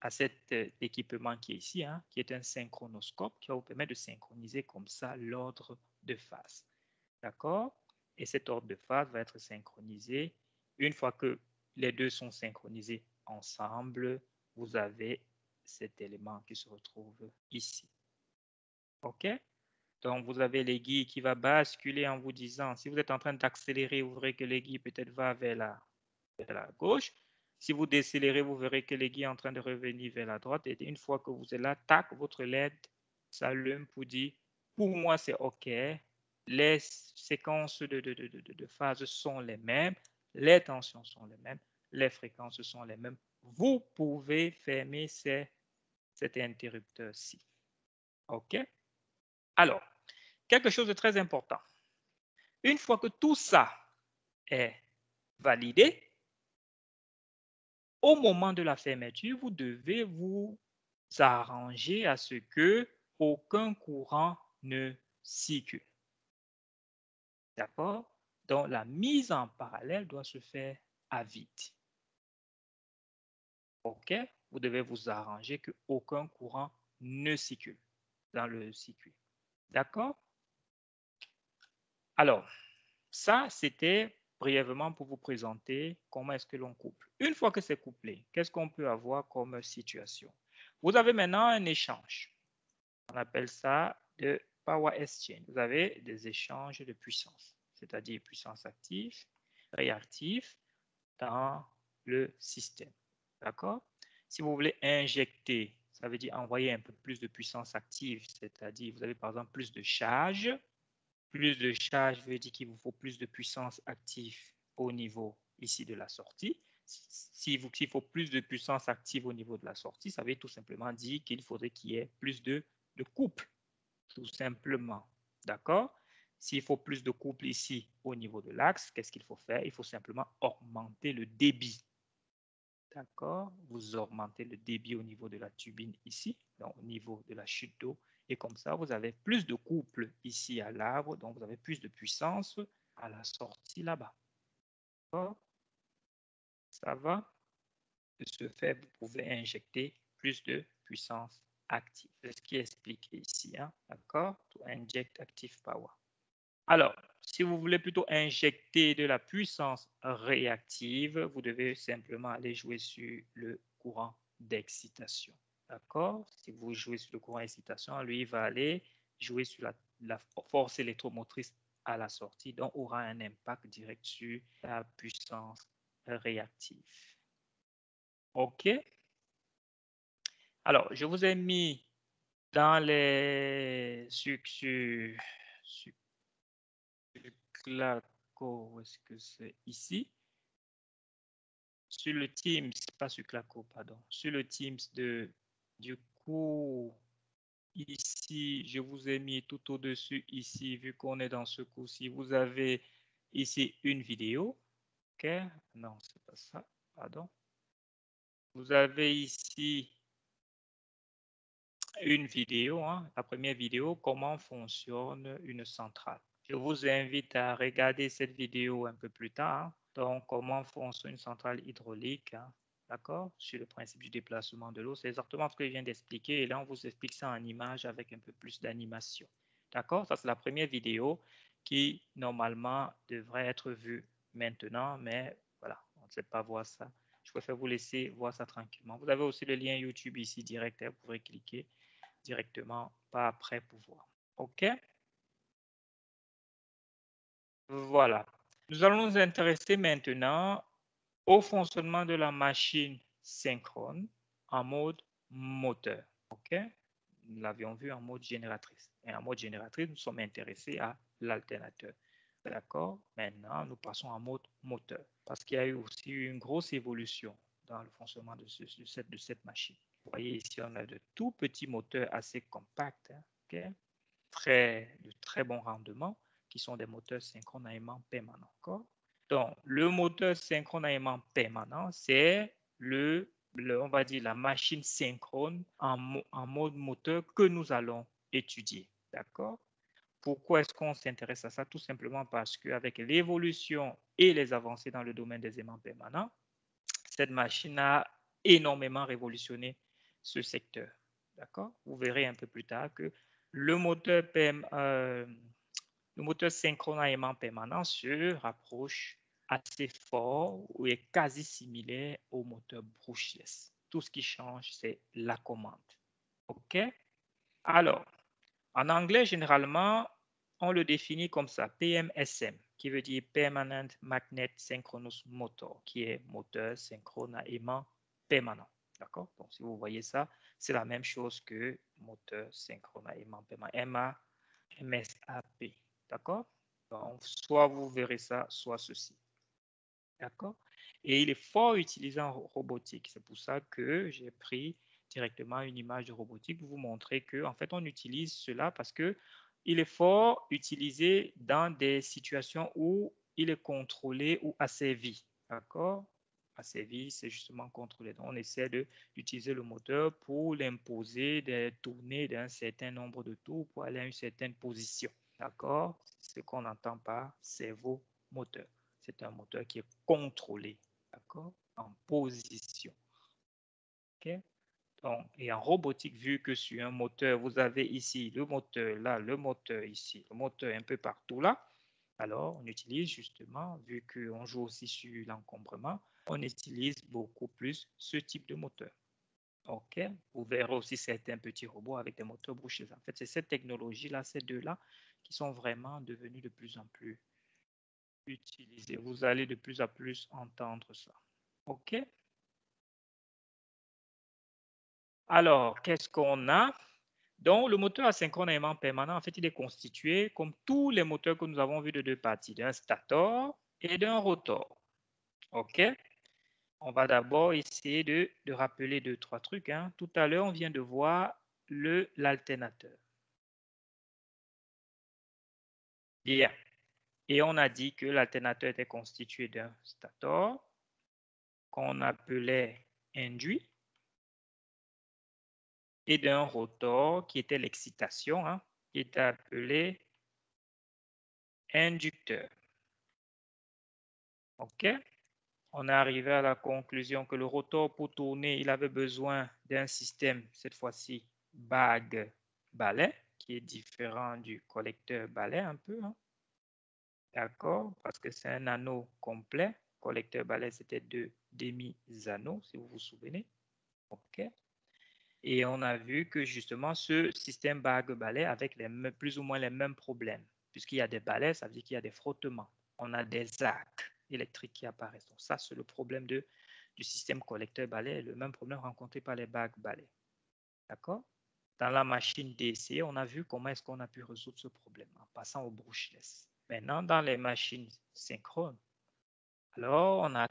cet équipement qui est ici, hein, qui est un synchronoscope qui va vous permettre de synchroniser comme ça l'ordre de phase. D'accord? Et cet ordre de phase va être synchronisé. Une fois que les deux sont synchronisés ensemble, vous avez cet élément qui se retrouve ici. OK? Donc, vous avez l'aiguille qui va basculer en vous disant, si vous êtes en train d'accélérer, vous verrez que l'aiguille peut-être va vers la gauche. Si vous décélérez, vous verrez que l'aiguille est en train de revenir vers la droite. Et une fois que vous êtes là, tac, votre LED s'allume pour dire, pour moi, c'est OK. Les séquences de phase sont les mêmes. Les tensions sont les mêmes. Les fréquences sont les mêmes. Vous pouvez fermer cet interrupteur-ci. OK? Alors, quelque chose de très important. Une fois que tout ça est validé, au moment de la fermeture, vous devez vous arranger à ce que aucun courant ne circule. D'accord? Donc, la mise en parallèle doit se faire à vide. OK? Vous devez vous arranger que aucun courant ne circule dans le circuit. D'accord? Alors, ça, c'était brièvement pour vous présenter comment est-ce que l'on couple. Une fois que c'est couplé, qu'est-ce qu'on peut avoir comme situation? Vous avez maintenant un échange. On appelle ça de power exchange. Vous avez des échanges de puissance, c'est-à-dire puissance active, réactive dans le système. D'accord? Si vous voulez injecter, ça veut dire envoyer un peu plus de puissance active, c'est-à-dire vous avez par exemple plus de charge. Plus de charge veut dire qu'il vous faut plus de puissance active au niveau ici de la sortie. S'il faut plus de puissance active au niveau de la sortie, ça veut tout simplement dire qu'il faudrait qu'il y ait plus de couple, tout simplement. D'accord? S'il faut plus de couple ici au niveau de l'axe, qu'est-ce qu'il faut faire? Il faut simplement augmenter le débit. D'accord? Vous augmentez le débit au niveau de la turbine ici, donc au niveau de la chute d'eau. Et comme ça, vous avez plus de couple ici à l'arbre, donc vous avez plus de puissance à la sortie là-bas. D'accord? Ça va? De ce fait, vous pouvez injecter plus de puissance active. C'est ce qui est expliqué ici. Hein? D'accord? To inject active power. Alors, si vous voulez plutôt injecter de la puissance réactive, vous devez simplement aller jouer sur le courant d'excitation. D'accord? Si vous jouez sur le courant d'excitation, lui, il va aller jouer sur la force électromotrice à la sortie, donc aura un impact direct sur la puissance réactive. OK? Alors, je vous ai mis dans les Claco, où est-ce que c'est ici? Sur le Teams, pas sur Claco, pardon. Sur le Teams du coup, ici, je vous ai mis tout au-dessus, ici, vu qu'on est dans ce cours-ci, vous avez ici une vidéo. OK? Non, c'est pas ça. Pardon. Vous avez ici une vidéo, hein, la première vidéo, comment fonctionne une centrale. Je vous invite à regarder cette vidéo un peu plus tard. Hein. Donc, comment fonctionne une centrale hydraulique, hein, d'accord, sur le principe du déplacement de l'eau. C'est exactement ce que je viens d'expliquer. Et là, on vous explique ça en image avec un peu plus d'animation. D'accord? Ça, c'est la première vidéo qui, normalement, devrait être vue maintenant. Mais voilà, on ne sait pas voir ça. Je préfère vous laisser voir ça tranquillement. Vous avez aussi le lien YouTube ici direct. Vous pourrez cliquer directement pas après pour voir. OK? Voilà. Nous allons nous intéresser maintenant au fonctionnement de la machine synchrone en mode moteur. OK? Nous l'avions vu en mode génératrice. Et en mode génératrice, nous sommes intéressés à l'alternateur. D'accord? Maintenant, nous passons en mode moteur parce qu'il y a eu aussi une grosse évolution dans le fonctionnement de cette machine. Vous voyez ici, on a de tout petits moteurs assez compacts, hein, okay? De très bon rendement, qui sont des moteurs synchrone à aimant permanent. Donc, le moteur synchrone à aimant permanent, c'est on va dire la machine synchrone en mode moteur que nous allons étudier. D'accord? Pourquoi est-ce qu'on s'intéresse à ça? Tout simplement parce qu'avec l'évolution et les avancées dans le domaine des aimants permanents, cette machine a énormément révolutionné ce secteur. D'accord? Vous verrez un peu plus tard que le moteur, le moteur synchrone à aimant permanent se rapproche assez fort ou est quasi similaire au moteur brushless. Tout ce qui change, c'est la commande. OK? Alors, en anglais, généralement, on le définit comme ça, PMSM, qui veut dire Permanent Magnet Synchronous Motor, qui est moteur synchrone à aimant permanent. D'accord? Donc, si vous voyez ça, c'est la même chose que moteur synchrone à aimant permanent, MSAP. D'accord? Donc, soit vous verrez ça, soit ceci. D'accord? Et il est fort utilisé en robotique. C'est pour ça que j'ai pris directement une image de robotique pour vous montrer que, en fait, on utilise cela parce que il est fort utilisé dans des situations où il est contrôlé ou asservi. d'accord, à servir, c'est justement contrôler. Donc, on essaie d'utiliser le moteur pour l'imposer de tourner d'un certain nombre de tours pour aller à une certaine position, d'accord? C'est ce qu'on entend par cerveau moteur. C'est un moteur qui est contrôlé, d'accord, en position. OK? Donc, et en robotique, vu que sur un moteur, vous avez ici le moteur là, le moteur ici, le moteur un peu partout là, alors on utilise justement, vu qu'on joue aussi sur l'encombrement, on utilise beaucoup plus ce type de moteur. OK? Vous verrez aussi certains petits robots avec des moteurs bouchés. En fait, c'est cette technologie-là, ces deux-là, qui sont vraiment devenus de plus en plus utilisés. Vous allez de plus en plus entendre ça. OK? Alors, qu'est-ce qu'on a? Donc, le moteur asynchrone aimant permanent, en fait, il est constitué, comme tous les moteurs que nous avons vus, de deux parties, d'un stator et d'un rotor. OK? On va d'abord essayer de rappeler deux, trois trucs. Hein. Tout à l'heure, on vient de voir l'alternateur. Bien. Et on a dit que l'alternateur était constitué d'un stator qu'on appelait induit et d'un rotor qui était l'excitation, hein, qui était appelé inducteur. OK? On est arrivé à la conclusion que le rotor, pour tourner, il avait besoin d'un système, cette fois-ci, bague-balai, qui est différent du collecteur-balai un peu. Hein. D'accord? Parce que c'est un anneau complet. Collecteur-balai, c'était deux demi-anneaux, si vous vous souvenez. OK? Et on a vu que justement, ce système bague-balai avec plus ou moins les mêmes problèmes. Puisqu'il y a des balais, ça veut dire qu'il y a des frottements. On a des arcs électriques qui apparaissent. Donc ça, c'est le problème du système collecteur-balai, le même problème rencontré par les bagues-balais. D'accord? Dans la machine DC, on a vu comment est-ce qu'on a pu résoudre ce problème en passant au brushless. Maintenant, dans les machines synchrones, alors on a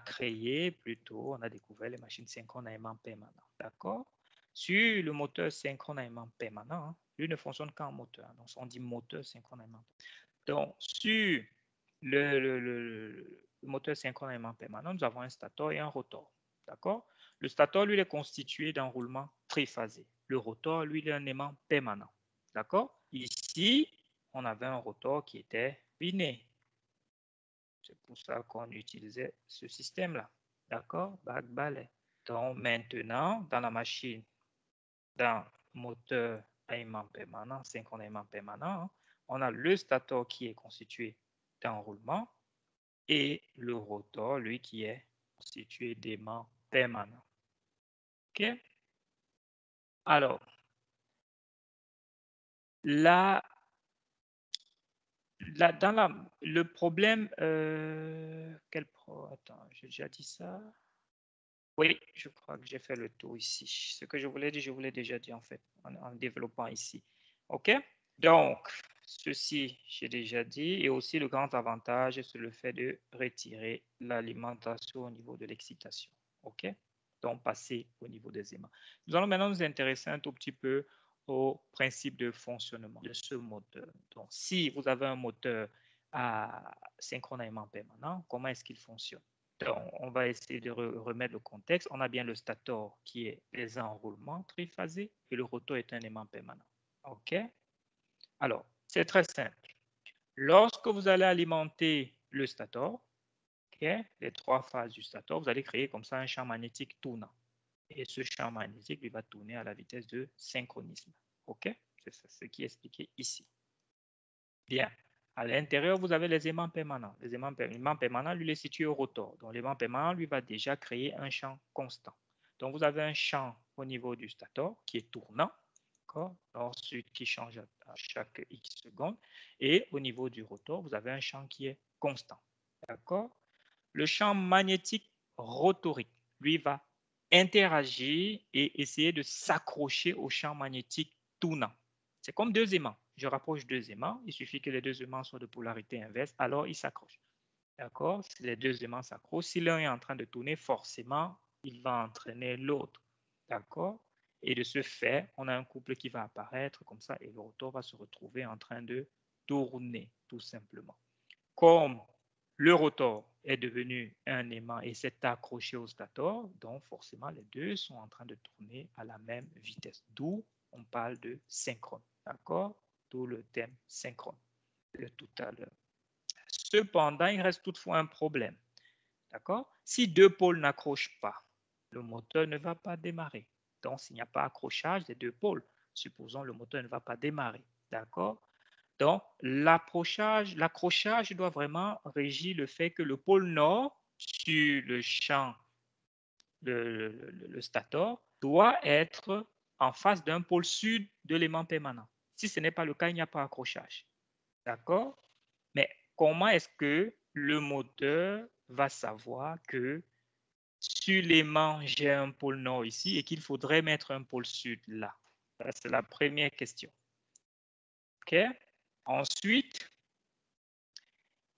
on a découvert les machines synchrones à aimant permanent. D'accord? Sur le moteur synchrone à aimant permanent, lui ne fonctionne qu'en moteur. Donc, on dit moteur synchrone à aimant permanent. Donc, sur le moteur synchrone à aimant permanent, nous avons un stator et un rotor. D'accord? Le stator, lui, est constitué d'enroulements triphasés. Le rotor, lui, il est un aimant permanent. D'accord? Ici, on avait un rotor qui était biné. C'est pour ça qu'on utilisait ce système-là. D'accord? Bague-balai. Donc, maintenant, dans la machine, dans le moteur à aimant permanent, synchrone aimant permanent, on a le stator qui est constitué d'enroulement et le rotor, lui, qui est constitué d'aimant permanent. OK? Alors, là, le problème, attends, j'ai déjà dit ça. Oui, je crois que j'ai fait le tour ici. Ce que je voulais dire, je vous l'ai déjà dit en fait, en développant ici. OK? Donc, ceci, j'ai déjà dit. Et aussi, le grand avantage, c'est le fait de retirer l'alimentation au niveau de l'excitation. OK? Donc, passer au niveau des aimants. Nous allons maintenant nous intéresser un tout petit peu au principe de fonctionnement de ce moteur. Donc, si vous avez un moteur à synchrone aimant permanent, comment est-ce qu'il fonctionne? Donc, on va essayer de remettre le contexte. On a bien le stator qui est les enroulements triphasés et le rotor est un aimant permanent. OK? Alors, c'est très simple. Lorsque vous allez alimenter le stator, okay, les trois phases du stator, vous allez créer comme ça un champ magnétique tournant. Et ce champ magnétique lui va tourner à la vitesse de synchronisme. OK? C'est ce qui est expliqué ici. Bien. À l'intérieur, vous avez les aimants permanents. L'aimant permanent, lui, est situé au rotor. Donc, l'aimant permanent, lui, va déjà créer un champ constant. Donc, vous avez un champ au niveau du stator qui est tournant, ensuite qui change à chaque X secondes. Et au niveau du rotor, vous avez un champ qui est constant. D'accord? Le champ magnétique rotorique, lui, va interagir et essayer de s'accrocher au champ magnétique tournant. C'est comme deux aimants. Je rapproche deux aimants, il suffit que les deux aimants soient de polarité inverse, alors ils s'accrochent. D'accord? Si les deux aimants s'accrochent, si l'un est en train de tourner, forcément, il va entraîner l'autre. D'accord? Et de ce fait, on a un couple qui va apparaître comme ça et le rotor va se retrouver en train de tourner, tout simplement. Comme le rotor est devenu un aimant et s'est accroché au stator, donc forcément les deux sont en train de tourner à la même vitesse. D'où on parle de synchrone, d'accord? D'où le thème synchrone de tout à l'heure. Cependant, il reste toutefois un problème, d'accord? Si deux pôles n'accrochent pas, le moteur ne va pas démarrer. Donc, s'il n'y a pas accrochage des deux pôles, supposons le moteur ne va pas démarrer, d'accord? Donc, l'accrochage doit vraiment régir le fait que le pôle nord sur le champ, le stator, doit être en face d'un pôle sud de l'aimant permanent. Si ce n'est pas le cas, il n'y a pas accrochage. D'accord? Mais comment est-ce que le moteur va savoir que sur l'aimant, j'ai un pôle nord ici et qu'il faudrait mettre un pôle sud là? C'est la première question. OK? Ensuite,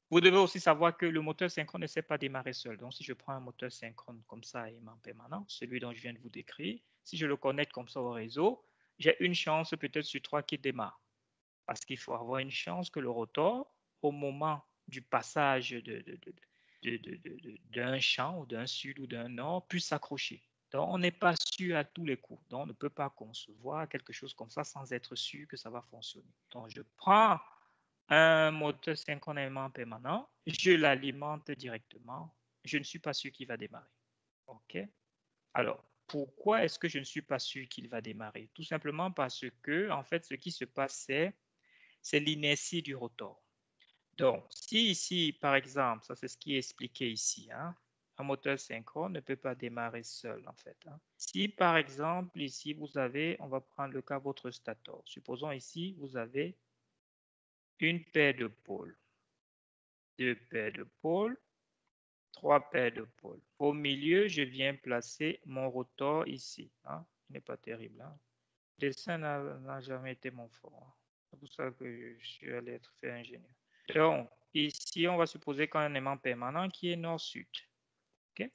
vous devez aussi savoir que le moteur synchrone ne sait pas démarrer seul. Donc, si je prends un moteur synchrone comme ça, aimant permanent, celui dont je viens de vous décrire, si je le connecte comme ça au réseau, j'ai une chance peut-être sur 3 qu'il démarre. Parce qu'il faut avoir une chance que le rotor, au moment du passage d'un champ ou d'un sud ou d'un nord, puisse s'accrocher. Donc, on n'est pas sûr à tous les coups. Donc, on ne peut pas concevoir quelque chose comme ça sans être sûr que ça va fonctionner. Donc, je prends un moteur synchronement permanent, je l'alimente directement, je ne suis pas sûr qu'il va démarrer. OK? Alors, pourquoi est-ce que je ne suis pas sûr qu'il va démarrer? Tout simplement parce que, en fait, ce qui se passe, c'est l'inertie du rotor. Donc, si ici, par exemple, ça c'est ce qui est expliqué ici, hein, un moteur synchrone ne peut pas démarrer seul, en fait. Hein. Si, par exemple, ici, vous avez, on va prendre le cas de votre stator. Supposons ici, vous avez une paire de pôles, deux paires de pôles, trois paires de pôles. Au milieu, je viens placer mon rotor ici. Hein. Il n'est pas terrible. Hein. Le dessin n'a jamais été mon fort. Hein. C'est pour ça que je suis allé être fait ingénieur. Donc, ici, on va supposer qu'on a un aimant permanent qui est nord-sud. Okay?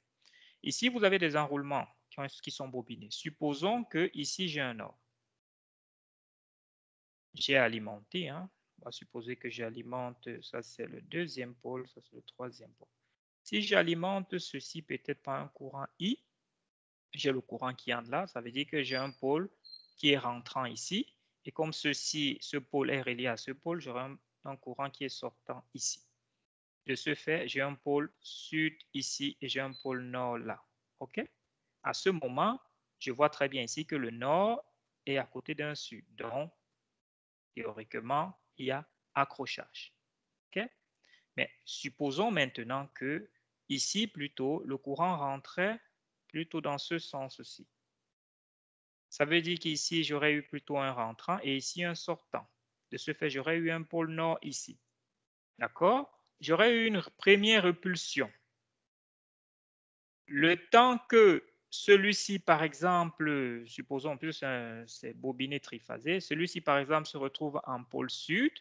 Ici, vous avez des enroulements qui sont bobinés. Supposons que ici, j'ai un nord. J'ai alimenté. Hein. On va supposer que j'alimente, ça c'est le deuxième pôle, ça c'est le troisième pôle. Si j'alimente ceci peut-être par un courant I, j'ai le courant qui entre là, ça veut dire que j'ai un pôle qui est rentrant ici. Et comme ce pôle est relié à ce pôle, j'aurai un courant qui est sortant ici. De ce fait, j'ai un pôle sud ici et j'ai un pôle nord là. OK? À ce moment, je vois très bien ici que le nord est à côté d'un sud. Donc, théoriquement, il y a accrochage. OK? Mais supposons maintenant que ici, plutôt, le courant rentrait plutôt dans ce sens-ci. Ça veut dire qu'ici, j'aurais eu plutôt un rentrant et ici un sortant. De ce fait, j'aurais eu un pôle nord ici. D'accord? J'aurais eu une première repulsion. Le temps que celui-ci, par exemple, supposons plus c'est bobiné triphasé, celui-ci, par exemple, se retrouve en pôle sud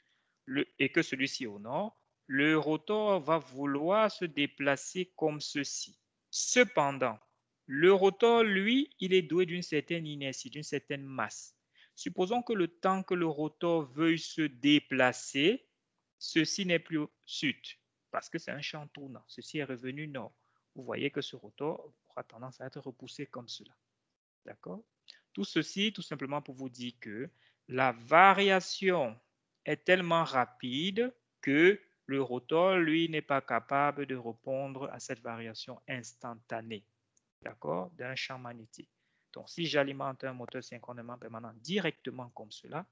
et que celui-ci au nord, le rotor va vouloir se déplacer comme ceci. Cependant, le rotor, lui, il est doué d'une certaine inertie, d'une certaine masse. Supposons que le temps que le rotor veuille se déplacer, ceci n'est plus sud, parce que c'est un champ tournant. Ceci est revenu nord. Vous voyez que ce rotor aura tendance à être repoussé comme cela. D'accord? Tout ceci, tout simplement pour vous dire que la variation est tellement rapide que le rotor, lui, n'est pas capable de répondre à cette variation instantanée, d'accord, d'un champ magnétique. Donc, si j'alimente un moteur synchronement permanent directement comme cela,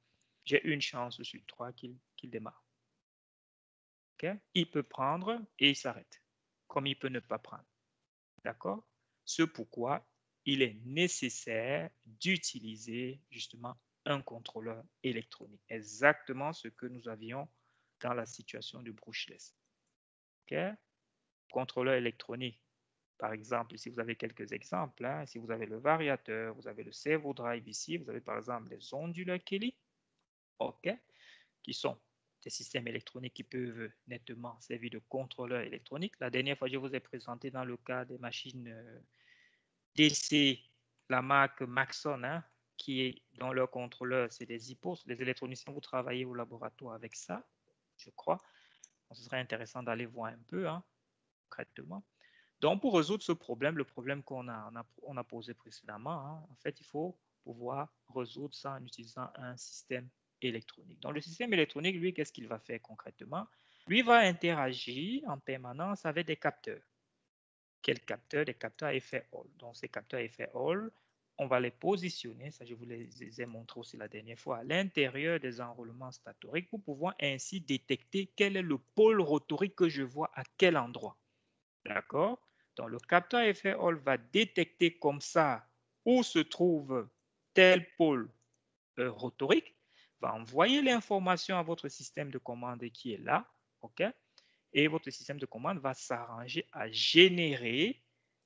j'ai une chance sur 3 qu'il démarre. Okay? Il peut prendre et il s'arrête, comme il peut ne pas prendre. D'accord? C'est pourquoi il est nécessaire d'utiliser justement un contrôleur électronique. Exactement ce que nous avions dans la situation du brushless. Okay? Contrôleur électronique. Par exemple, ici vous avez quelques exemples. Hein. Ici vous avez le variateur, vous avez le servo drive ici, vous avez par exemple les onduleurs Kelly, okay, qui sont des systèmes électroniques qui peuvent nettement servir de contrôleur électronique. La dernière fois, je vous ai présenté dans le cas des machines DC, la marque Maxon, hein, qui est dans leur contrôleur, c'est des HIPPOs, des électroniciens, vous travaillez au laboratoire avec ça, je crois. Donc, ce serait intéressant d'aller voir un peu, hein, concrètement. Donc, pour résoudre ce problème, le problème qu'on a posé précédemment, hein, en fait, il faut pouvoir résoudre ça en utilisant un système électronique. Donc, le système électronique, lui, qu'est-ce qu'il va faire concrètement? Lui va interagir en permanence avec des capteurs. Quels capteurs? Des capteurs à effet Hall. Donc, ces capteurs à effet Hall, on va les positionner, ça je vous les ai montré aussi la dernière fois, à l'intérieur des enroulements statoriques pour pouvoir ainsi détecter quel est le pôle rotorique que je vois à quel endroit. D'accord? Donc, le capteur à effet Hall va détecter comme ça où se trouve tel pôle rotorique, va envoyer l'information à votre système de commande qui est là, OK? Et votre système de commande va s'arranger à générer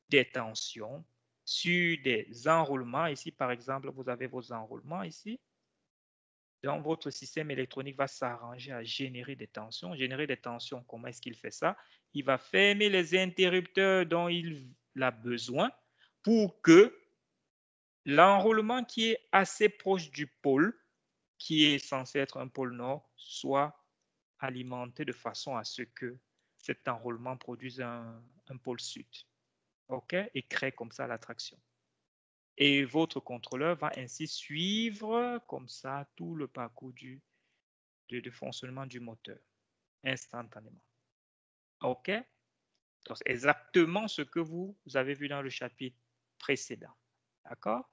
des tensions sur des enroulements. Ici, par exemple, vous avez vos enroulements ici. Donc, votre système électronique va s'arranger à générer des tensions. Générer des tensions, comment est-ce qu'il fait ça? Il va fermer les interrupteurs dont il a besoin pour que l'enroulement qui est assez proche du pôle, qui est censé être un pôle nord, soit alimenté de façon à ce que cet enroulement produise un pôle sud. OK? Et crée comme ça l'attraction. Et votre contrôleur va ainsi suivre comme ça tout le parcours du fonctionnement du moteur instantanément. OK? Donc, c'est exactement ce que vous avez vu dans le chapitre précédent. D'accord?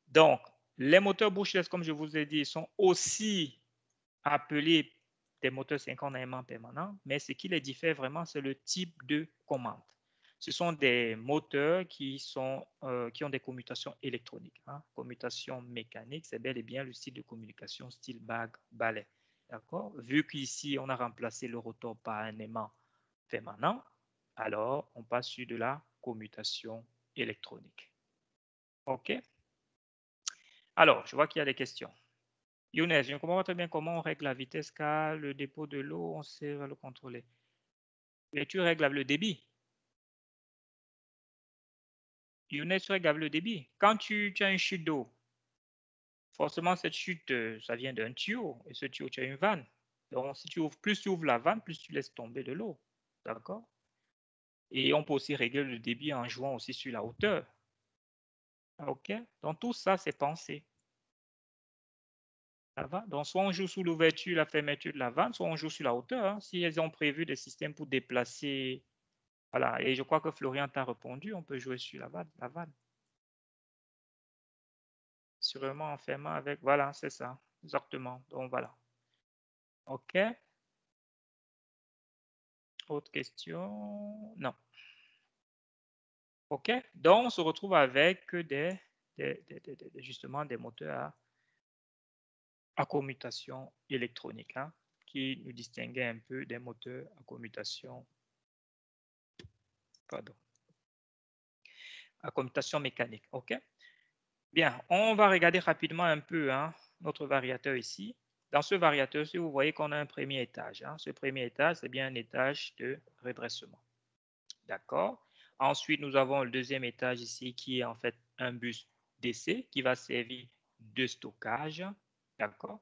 Donc, les moteurs brushless, comme je vous ai dit, sont aussi appelés des moteurs synchronement permanents, mais ce qui les diffère vraiment, c'est le type de commande. Ce sont des moteurs qui ont des commutations électroniques. Hein. Commutation mécanique, c'est bel et bien le style de communication style bague-balai. D'accord? Vu qu'ici, on a remplacé le rotor par un aimant permanent, alors on passe sur de la commutation électronique. OK? Alors, je vois qu'il y a des questions. Younes, je ne comprends pas très bien comment on règle la vitesse car le dépôt de l'eau, on sait le contrôler. Mais tu règles le débit. Younes, tu règles le débit. Quand tu as une chute d'eau, forcément, cette chute, ça vient d'un tuyau. Et ce tuyau, tu as une vanne. Donc, si tu ouvres, plus tu ouvres la vanne, plus tu laisses tomber de l'eau. D'accord? Et on peut aussi régler le débit en jouant aussi sur la hauteur. OK? Donc, tout ça, c'est pensé. Ça va? Donc, soit on joue sous l'ouverture, la fermeture de la vanne, soit on joue sur la hauteur. Hein. Si elles ont prévu des systèmes pour déplacer. Voilà. Et je crois que Florian t'a répondu, on peut jouer sur la vanne. La vanne. Sûrement en fermant avec. Voilà, c'est ça. Exactement. Donc, voilà. OK. Autre question? Non. OK. Donc, on se retrouve avec justement des moteurs à commutation électronique, hein, qui nous distinguaient un peu des moteurs à commutation, pardon, à commutation mécanique. OK. Bien, on va regarder rapidement un peu hein, notre variateur ici. Dans ce variateur, si vous voyez qu'on a un premier étage. Hein, ce premier étage, c'est bien un étage de redressement. D'accord. Ensuite, nous avons le deuxième étage ici qui est en fait un bus DC qui va servir de stockage. D'accord.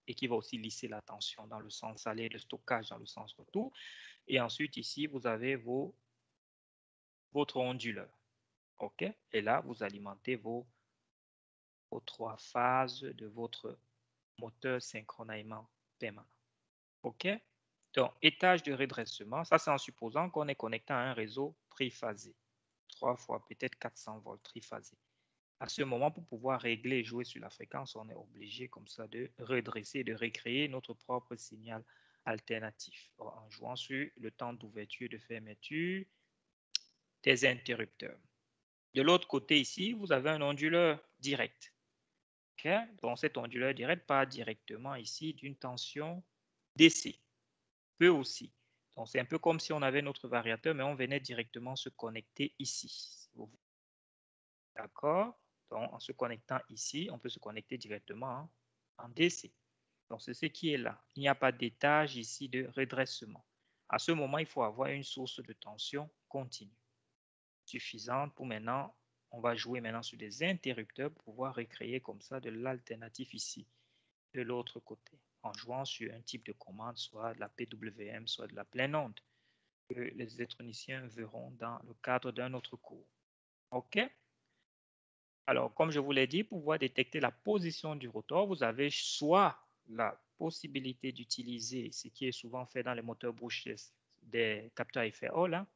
Et qui va aussi lisser la tension dans le sens aller, le stockage dans le sens retour. Et ensuite, ici, vous avez votre onduleur. OK. Et là, vous alimentez vos 3 phases de votre moteur synchronement permanent. OK? Donc, étage de redressement, ça c'est en supposant qu'on est connecté à un réseau triphasé. 3 fois peut-être 400 volts triphasé. À ce moment, pour pouvoir régler et jouer sur la fréquence, on est obligé comme ça de redresser, de recréer notre propre signal alternatif en jouant sur le temps d'ouverture et de fermeture des interrupteurs. De l'autre côté ici, vous avez un onduleur direct. Okay? Donc, cet onduleur direct part directement ici d'une tension DC. Peut aussi. Donc, c'est un peu comme si on avait notre variateur, mais on venait directement se connecter ici. D'accord? Donc, en se connectant ici, on peut se connecter directement en DC. Donc, c'est ce qui est là. Il n'y a pas d'étage ici de redressement. À ce moment, il faut avoir une source de tension continue suffisante pour maintenant, on va jouer maintenant sur des interrupteurs pour pouvoir recréer comme ça de l'alternative ici. de l'autre côté, en jouant sur un type de commande, soit de la PWM, soit de la pleine onde, que les électroniciens verront dans le cadre d'un autre cours. OK? Alors, comme je vous l'ai dit, pour pouvoir détecter la position du rotor, vous avez soit la possibilité d'utiliser ce qui est souvent fait dans les moteurs brushless, des capteurs à effet Hall, hein,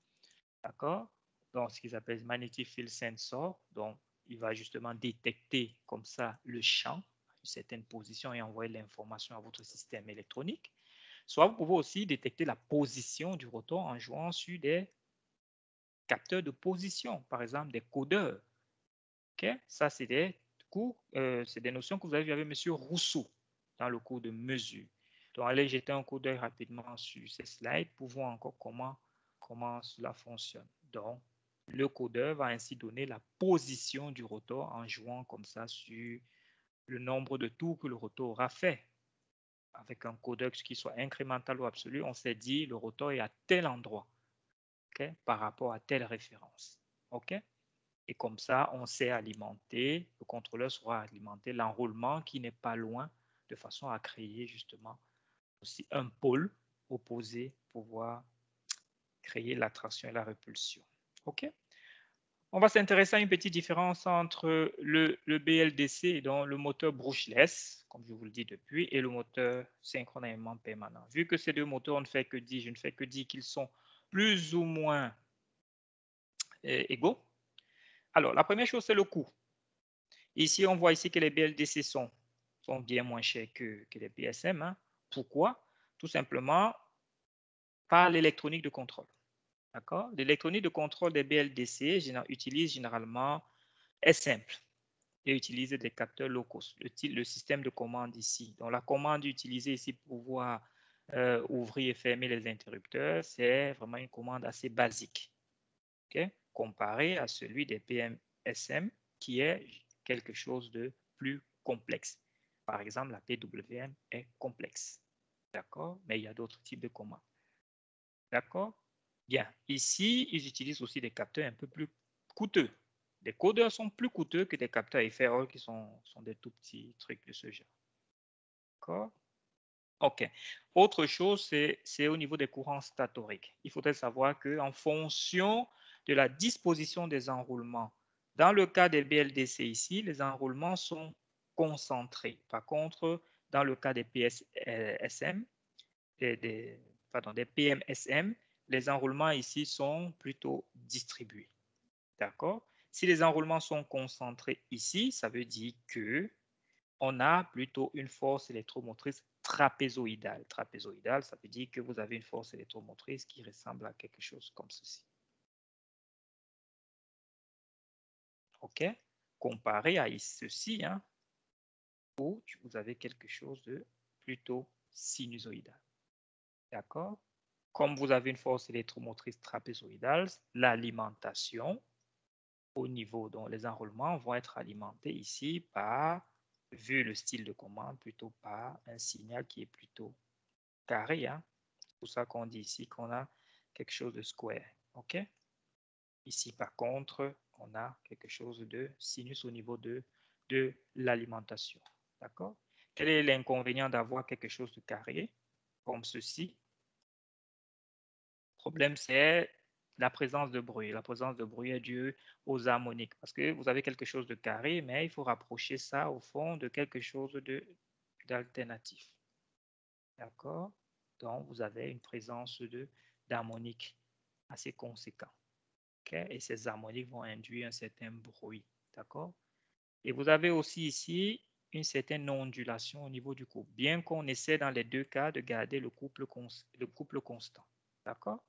d'accord? Donc, ce qu'ils appellent Magnetic Field Sensor. Donc, il va justement détecter comme ça le champ à une certaine position et envoyer l'information à votre système électronique. Soit vous pouvez aussi détecter la position du rotor en jouant sur des capteurs de position, par exemple des codeurs. Okay? Ça, c'est des cours, c'est des notions que vous avez vues avec M. Rousseau dans le cours de mesure. Donc, allez jeter un coup d'œil rapidement sur ces slides pour voir encore comment cela fonctionne. Donc, le codeur va ainsi donner la position du rotor en jouant comme ça sur le nombre de tours que le rotor aura fait. Avec un codeur qui soit incrémental ou absolu, on s'est dit le rotor est à tel endroit, okay, par rapport à telle référence. OK? Et comme ça, on sait alimenter, le contrôleur saura alimenter l'enroulement qui n'est pas loin, de façon à créer justement aussi un pôle opposé pour pouvoir créer l'attraction et la répulsion. OK? On va s'intéresser à une petite différence entre le BLDC, donc le moteur brushless, comme je vous le dis depuis, et le moteur synchronement permanent. Vu que ces deux moteurs, je ne fais que dire qu'ils sont plus ou moins égaux. Alors, la première chose, c'est le coût. Ici, on voit ici que les BLDC sont bien moins chers que les PSM. Hein. Pourquoi? Tout simplement par l'électronique de contrôle. D'accord? L'électronique de contrôle des BLDC utilise généralement est simple et utilise des capteurs low cost. Le système de commande ici. Donc, la commande utilisée ici pour pouvoir ouvrir et fermer les interrupteurs, c'est vraiment une commande assez basique. Okay? Comparé à celui des PMSM qui est quelque chose de plus complexe. Par exemple, la PWM est complexe. D'accord? Mais il y a d'autres types de commandes. D'accord? Bien. Ici, ils utilisent aussi des capteurs un peu plus coûteux. Les codeurs sont plus coûteux que des capteurs à effet Hall qui sont des tout petits trucs de ce genre. D'accord? OK. Autre chose, c'est au niveau des courants statoriques. Il faudrait savoir qu'en fonction de la disposition des enroulements, dans le cas des BLDC ici, les enroulements sont concentrés. Par contre, dans le cas des PSM, des PMSM, les enroulements ici sont plutôt distribués. D'accord? Si les enroulements sont concentrés ici, ça veut dire que on a plutôt une force électromotrice trapézoïdale. Trapézoïdale, ça veut dire que vous avez une force électromotrice qui ressemble à quelque chose comme ceci. OK? Comparé à ceci, hein, où vous avez quelque chose de plutôt sinusoïdal. D'accord? Comme vous avez une force électromotrice trapézoïdale, l'alimentation au niveau dont les enroulements vont être alimentés ici par, vu le style de commande, plutôt par un signal qui est plutôt carré. Hein? C'est pour ça qu'on dit ici qu'on a quelque chose de square. OK? Ici, par contre, on a quelque chose de sinus au niveau de l'alimentation. D'accord? Quel est l'inconvénient d'avoir quelque chose de carré comme ceci? Le problème, c'est la présence de bruit. La présence de bruit est due aux harmoniques parce que vous avez quelque chose de carré, mais il faut rapprocher ça au fond de quelque chose d'alternatif. D'accord? Donc, vous avez une présence d'harmoniques assez conséquent. Okay? Et ces harmoniques vont induire un certain bruit. D'accord? Et vous avez aussi ici une certaine ondulation au niveau du couple, bien qu'on essaie dans les deux cas de garder le couple constant. D'accord?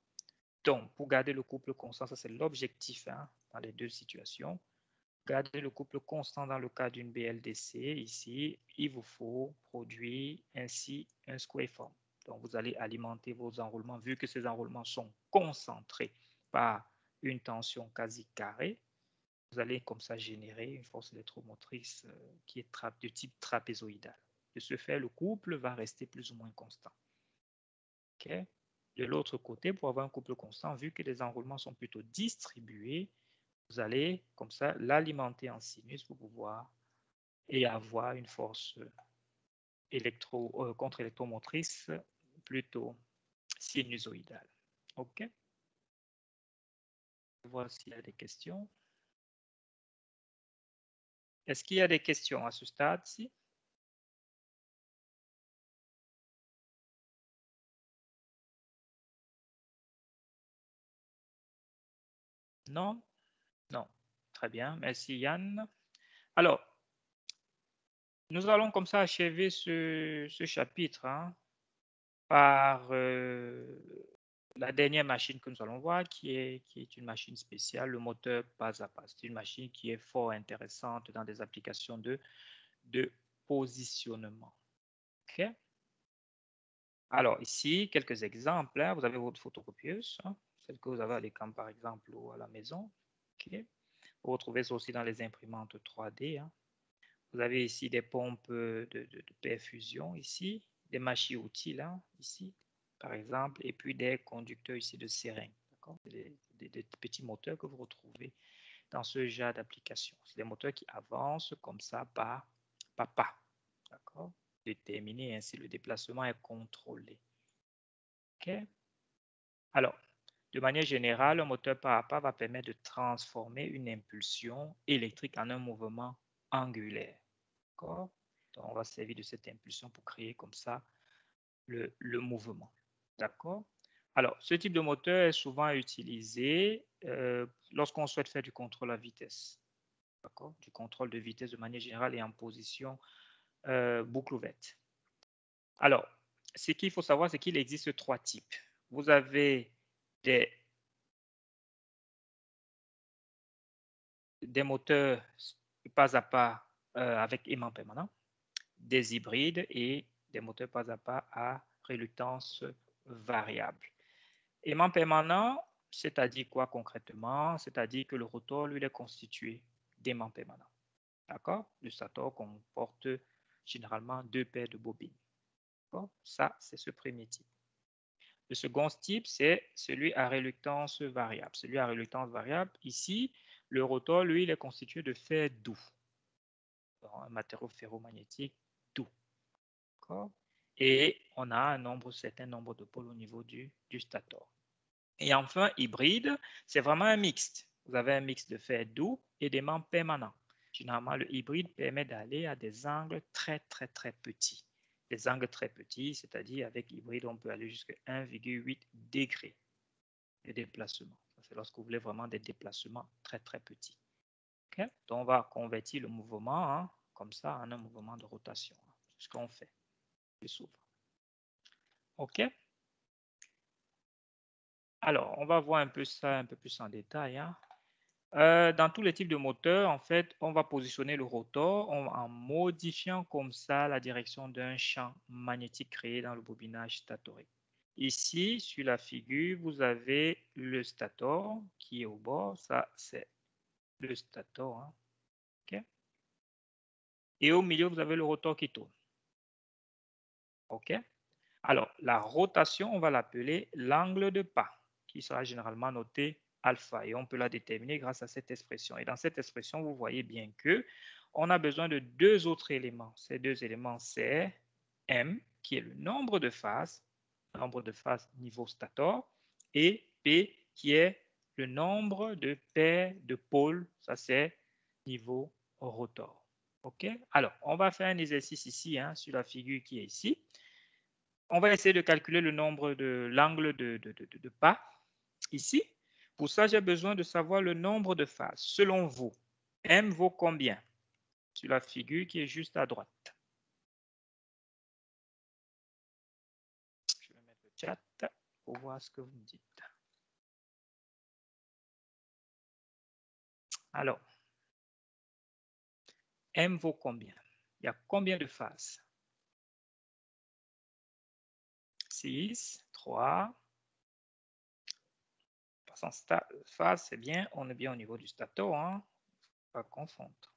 Donc, pour garder le couple constant, ça c'est l'objectif hein, dans les deux situations. Garder le couple constant dans le cas d'une BLDC, ici, il vous faut produire ainsi un square form. Donc, vous allez alimenter vos enroulements, vu que ces enroulements sont concentrés par une tension quasi carrée. Vous allez comme ça générer une force électromotrice qui est de type trapézoïdal. De ce fait, le couple va rester plus ou moins constant. Okay? De l'autre côté, pour avoir un couple constant, vu que les enroulements sont plutôt distribués, vous allez comme ça l'alimenter en sinus pour pouvoir et avoir une force contre-électromotrice plutôt sinusoïdale. OK? Voici s'il y a des questions. Est-ce qu'il y a des questions à ce stade-ci? Non? Non. Très bien. Merci Yann. Alors, nous allons comme ça achever ce chapitre hein, par la dernière machine que nous allons voir, qui est une machine spéciale, le moteur pas à pas. C'est une machine qui est fort intéressante dans des applications de positionnement. OK? Alors, ici, quelques exemples. Hein. Vous avez votre photocopieuse, hein, celle que vous avez à l'écran, par exemple, ou à la maison. OK? Vous retrouvez ça aussi dans les imprimantes 3D. Hein. Vous avez ici des pompes de perfusion, ici, des machines-outils, là, ici, par exemple, et puis des conducteurs ici de seringue. Des petits moteurs que vous retrouvez dans ce genre d'application. C'est des moteurs qui avancent comme ça par pas. D'accord? Déterminer ainsi le déplacement est contrôlé. OK? Alors, de manière générale, un moteur pas à pas va permettre de transformer une impulsion électrique en un mouvement angulaire. D'accord? Donc, on va se servir de cette impulsion pour créer comme ça le mouvement. D'accord? Alors, ce type de moteur est souvent utilisé lorsqu'on souhaite faire du contrôle à vitesse. D'accord? Du contrôle de vitesse de manière générale et en position boucle ouverte. Alors, ce qu'il faut savoir, c'est qu'il existe 3 types. Vous avez des moteurs pas à pas avec aimant permanent, des hybrides et des moteurs pas à pas à réluctance variable. Aimant permanent, c'est-à-dire quoi concrètement? C'est-à-dire que le rotor, lui, est constitué d'aimants permanents. D'accord? Le stator comporte généralement 2 paires de bobines. Ça, c'est ce premier type. Le second type, c'est celui à réluctance variable. Celui à réluctance variable, ici, le rotor, lui, il est constitué de fer doux. Un matériau ferromagnétique doux. Et on a un certain nombre de pôles au niveau du stator. Et enfin, hybride, c'est vraiment un mixte. Vous avez un mix de fer doux et d'aimants permanents. Généralement, le hybride permet d'aller à des angles très, très, très petits. Des angles très petits, c'est-à-dire avec hybride, on peut aller jusqu'à 1,8 degrés de déplacement. C'est lorsque vous voulez vraiment des déplacements très, très petits. Okay? Donc, on va convertir le mouvement hein, comme ça en un mouvement de rotation. C'est ce qu'on fait plus souvent. OK? Alors, on va voir un peu ça un peu plus en détail. Hein. Dans tous les types de moteurs, en fait, on va positionner le rotor en modifiant comme ça la direction d'un champ magnétique créé dans le bobinage statorique. Ici, sur la figure, vous avez le stator qui est au bord. Ça, c'est le stator. Hein. Okay? Et au milieu, vous avez le rotor qui tourne. OK? Alors, la rotation, on va l'appeler l'angle de pas, qui sera généralement noté alpha. Et on peut la déterminer grâce à cette expression. Et dans cette expression, vous voyez bien que on a besoin de 2 autres éléments. Ces 2 éléments, c'est M, qui est le nombre de phases niveau stator, et P, qui est le nombre de paires de pôles, ça c'est niveau rotor. OK? Alors, on va faire un exercice ici, hein, sur la figure qui est ici. On va essayer de calculer le nombre de l'angle de pas ici. Pour ça, j'ai besoin de savoir le nombre de phases. Selon vous, M vaut combien sur la figure qui est juste à droite? Je vais mettre le chat pour voir ce que vous me dites. Alors, M vaut combien? Il y a combien de phases? 6, 3. Passant phase, c'est bien. On est bien au niveau du stator. Hein? Pas confondre.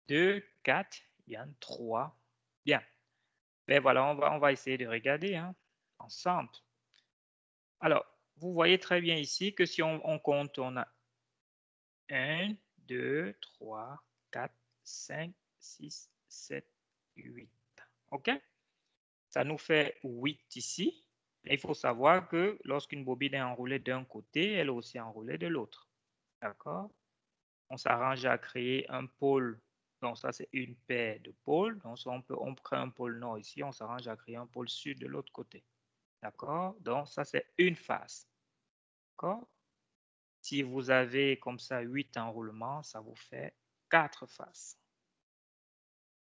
2, 4, il y a un 3. Bien. Ben voilà, on va essayer de regarder hein, ensemble. Alors, vous voyez très bien ici que si on compte, on a 1, 2, 3, 4, 5, 6, 7, 8. OK? Ça nous fait 8 ici. Et il faut savoir que lorsqu'une bobine est enroulée d'un côté, elle est aussi enroulée de l'autre. D'accord? On s'arrange à créer un pôle. Donc, ça, c'est une paire de pôles. Donc, on crée un pôle nord ici. On s'arrange à créer un pôle sud de l'autre côté. D'accord? Donc, ça, c'est une face. D'accord? Si vous avez comme ça 8 enroulements, ça vous fait 4 faces.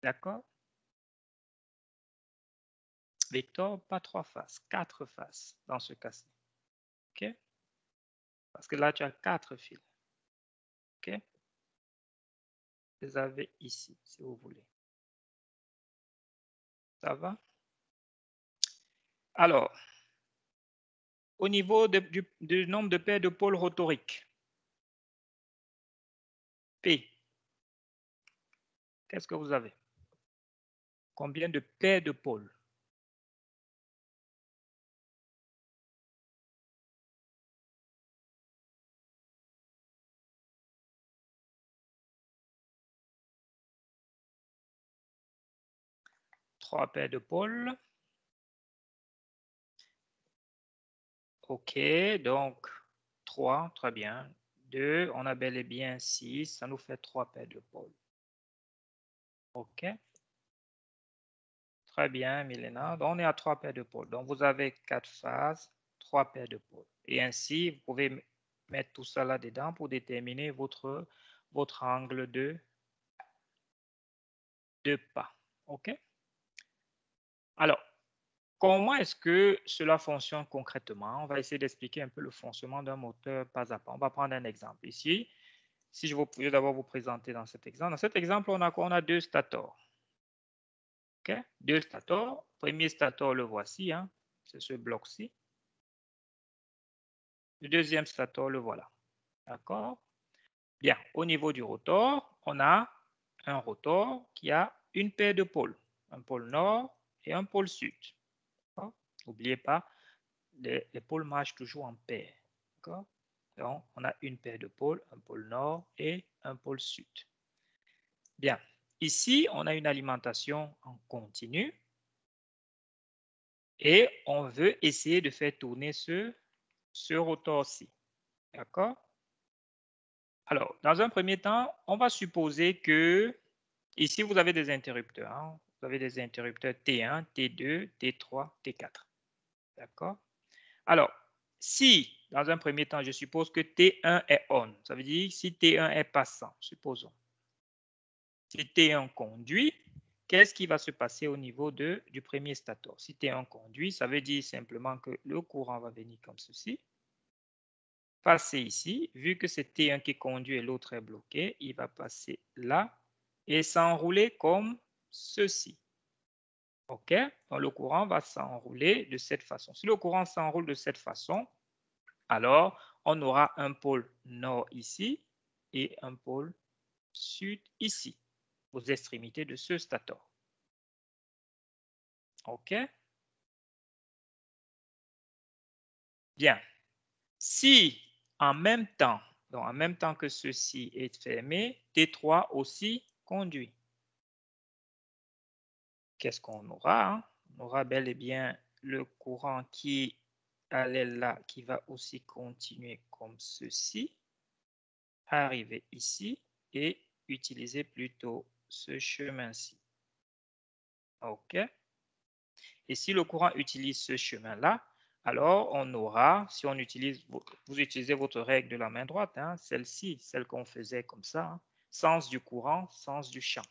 D'accord? Victor, pas 3 faces, 4 faces dans ce cas-ci. OK? Parce que là, tu as 4 fils. OK? Vous les avez ici, si vous voulez. Ça va? Alors, au niveau du nombre de paires de pôles rotoriques, P, qu'est-ce que vous avez? Combien de paires de pôles? Trois paires de pôles. OK, donc 3, très bien. 2, on a bel et bien 6, ça nous fait 3 paires de pôles. OK. Très bien, Milena. Donc, on est à 3 paires de pôles. Donc, vous avez 4 faces, 3 paires de pôles. Et ainsi, vous pouvez mettre tout ça là-dedans pour déterminer votre angle de pas. OK? Alors, comment est-ce que cela fonctionne concrètement? On va essayer d'expliquer un peu le fonctionnement d'un moteur pas à pas. On va prendre un exemple ici. Si je vais d'abord vous présenter dans cet exemple. Dans cet exemple, on a 2 stators. OK? 2 stators. Premier stator, le voici. Hein? C'est ce bloc-ci. Le deuxième stator, le voilà. D'accord? Bien. Au niveau du rotor, on a un rotor qui a une paire de pôles. Un pôle nord et un pôle sud. N'oubliez pas, les pôles marchent toujours en paire. D'accord? Donc, on a une paire de pôles, un pôle nord et un pôle sud. Bien. Ici, on a une alimentation en continu et on veut essayer de faire tourner ce rotor-ci. D'accord? Alors, dans un premier temps, on va supposer que ici, vous avez des interrupteurs. Hein? Vous avez des interrupteurs T1, T2, T3, T4. D'accord? Alors, si, dans un premier temps, je suppose que T1 est on, ça veut dire si T1 est passant, supposons. Si T1 conduit, qu'est-ce qui va se passer au niveau du premier stator? Si T1 conduit, ça veut dire simplement que le courant va venir comme ceci, passer ici. Vu que c'est T1 qui conduit et l'autre est bloqué, il va passer là et s'enrouler comme ceci. OK? Donc, le courant va s'enrouler de cette façon. Si le courant s'enroule de cette façon, alors on aura un pôle nord ici et un pôle sud ici, aux extrémités de ce stator. OK? Bien. Si en même temps, donc en même temps que ceci est fermé, T3 aussi conduit. Qu'est-ce qu'on aura? Hein? On aura bel et bien le courant qui allait là, qui va aussi continuer comme ceci, arriver ici et utiliser plutôt ce chemin-ci. OK? Et si le courant utilise ce chemin-là, alors on aura, si on utilise, vous utilisez votre règle de la main droite, hein, celle-ci, celle qu'on faisait comme ça, hein, sens du courant, sens du champ.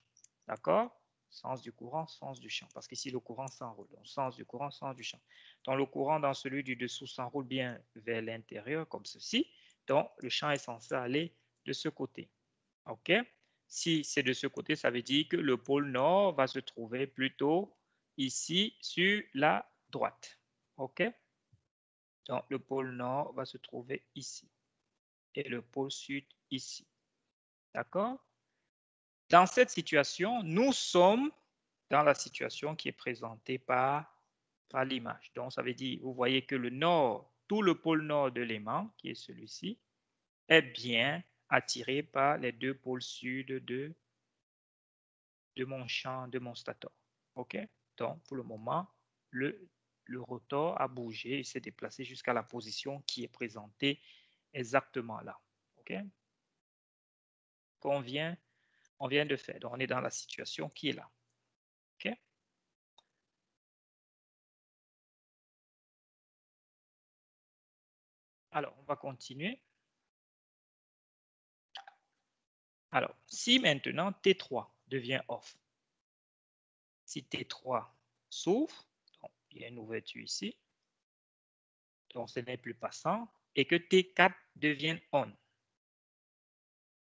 D'accord? Sens du courant, sens du champ. Parce qu'ici, le courant s'enroule. Donc, sens du courant, sens du champ. Donc, le courant dans celui du dessous s'enroule bien vers l'intérieur, comme ceci. Donc, le champ est censé aller de ce côté. OK? Si c'est de ce côté, ça veut dire que le pôle nord va se trouver plutôt ici sur la droite. OK? Donc, le pôle nord va se trouver ici et le pôle sud ici. D'accord? Dans cette situation, nous sommes dans la situation qui est présentée par l'image. Donc, ça veut dire, vous voyez que le nord, tout le pôle nord de l'aimant, qui est celui-ci, est bien attiré par les deux pôles sud de mon champ, de mon stator. OK? Donc, pour le moment, le rotor a bougé, il s'est déplacé jusqu'à la position qui est présentée exactement là. OK? On vient de faire. Donc, on est dans la situation qui est là. OK? Alors, on va continuer. Alors, si maintenant T3 devient off, si T3 s'ouvre, il y a une ouverture ici, donc ce n'est plus passant, et que T4 devienne on.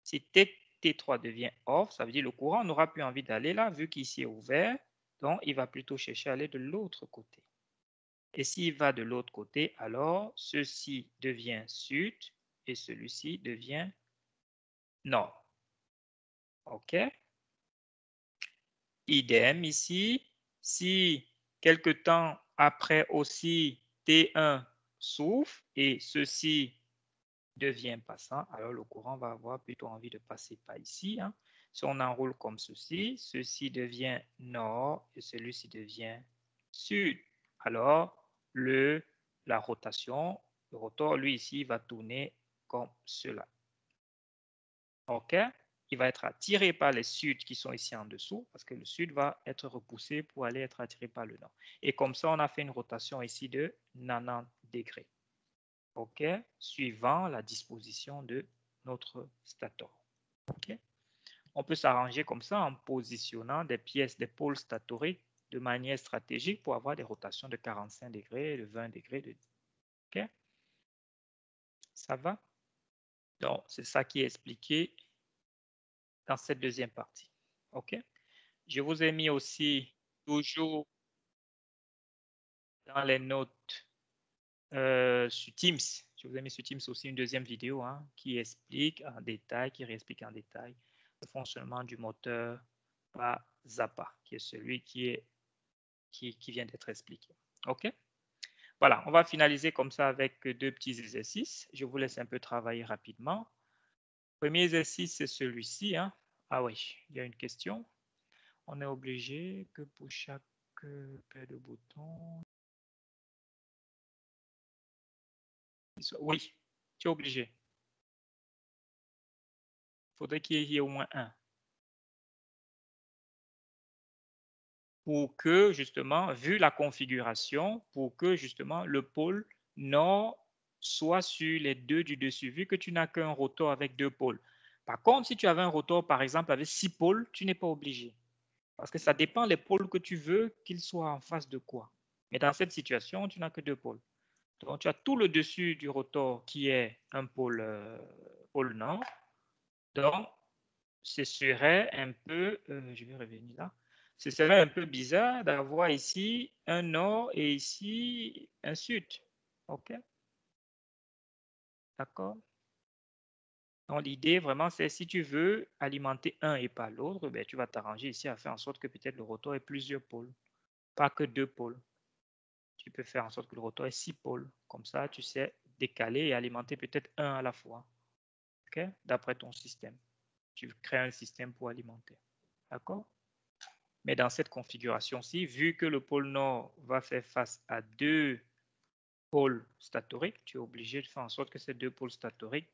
Si T3 devient off, ça veut dire que le courant n'aura plus envie d'aller là, vu qu'ici est ouvert, donc il va plutôt chercher à aller de l'autre côté. Et s'il va de l'autre côté, alors ceci devient sud et celui-ci devient nord. OK? Idem ici, si quelque temps après aussi T1 s'ouvre et ceci devient passant, alors le courant va avoir plutôt envie de passer par ici. Hein. Si on enroule comme ceci, ceci devient nord et celui-ci devient sud. Alors, la rotation, le rotor, lui ici, va tourner comme cela. OK? Il va être attiré par les suds qui sont ici en dessous, parce que le sud va être repoussé pour aller être attiré par le nord. Et comme ça, on a fait une rotation ici de 90 degrés. OK? Suivant la disposition de notre stator. OK? On peut s'arranger comme ça en positionnant des pièces, des pôles statoriques de manière stratégique pour avoir des rotations de 45 degrés, de 20 degrés. OK? Ça va? Donc, c'est ça qui est expliqué dans cette deuxième partie. OK? Je vous ai mis aussi toujours dans les notes sur Teams. Je vous ai mis sur Teams aussi une deuxième vidéo hein, qui explique en détail, qui réexplique en détail le fonctionnement du moteur par Zappa, qui est celui qui vient d'être expliqué. OK? Voilà, on va finaliser comme ça avec deux petits exercices. Je vous laisse un peu travailler rapidement. Premier exercice, c'est celui-ci. Hein. Ah oui, il y a une question. On est obligé que pour chaque paire de boutons... Oui, tu es obligé. Il faudrait qu'il y ait au moins un. Pour que, justement, vu la configuration, pour que, justement, le pôle nord soit sur les deux du dessus, vu que tu n'as qu'un rotor avec deux pôles. Par contre, si tu avais un rotor, par exemple, avec 6 pôles, tu n'es pas obligé. Parce que ça dépend des pôles que tu veux qu'ils soient en face de quoi. Mais dans cette situation, tu n'as que deux pôles. Donc, tu as tout le dessus du rotor qui est un pôle, pôle nord. Donc, ce serait un peu, je vais revenir là, ce serait un peu bizarre d'avoir ici un nord et ici un sud. OK? D'accord? Donc, l'idée vraiment, c'est si tu veux alimenter un et pas l'autre, ben, tu vas t'arranger ici à faire en sorte que peut-être le rotor ait plusieurs pôles, pas que deux pôles. Tu peux faire en sorte que le rotor ait 6 pôles. Comme ça, tu sais décaler et alimenter peut-être un à la fois. OK? D'après ton système. Tu crées un système pour alimenter. D'accord? Mais dans cette configuration-ci, vu que le pôle nord va faire face à deux pôles statoriques, tu es obligé de faire en sorte que ces deux pôles statoriques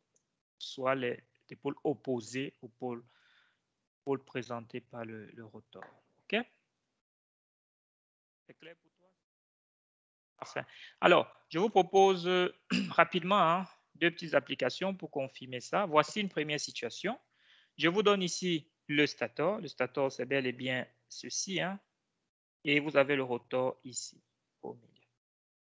soient des pôles opposés au pôle présenté par le rotor. OK? C'est clair pour toi? Parfait. Alors, je vous propose rapidement hein, deux petites applications pour confirmer ça. Voici une première situation. Je vous donne ici le stator. Le stator, c'est bel et bien ceci. Hein, et vous avez le rotor ici, au milieu.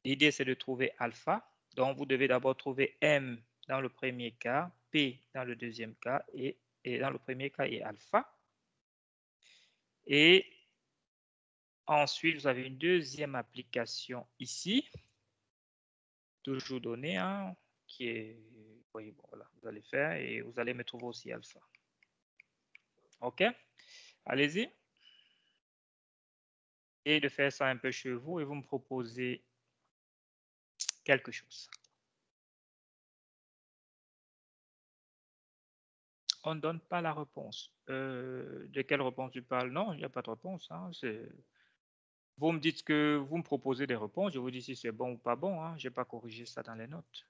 L'idée, c'est de trouver alpha. Donc, vous devez d'abord trouver M dans le premier cas, P dans le deuxième cas, et dans le premier cas, et alpha. Et ensuite, vous avez une deuxième application ici, toujours donnée, hein, qui est... Oui, bon, voilà, vous allez faire et vous allez me trouver aussi alpha. OK? Allez-y. Et de faire ça un peu chez vous et vous me proposez quelque chose. On ne donne pas la réponse. De quelle réponse tu parles? Non, il n'y a pas de réponse. Hein. Vous me dites que vous me proposez des réponses, je vous dis si c'est bon ou pas bon. Hein. Je n'ai pas corrigé ça dans les notes.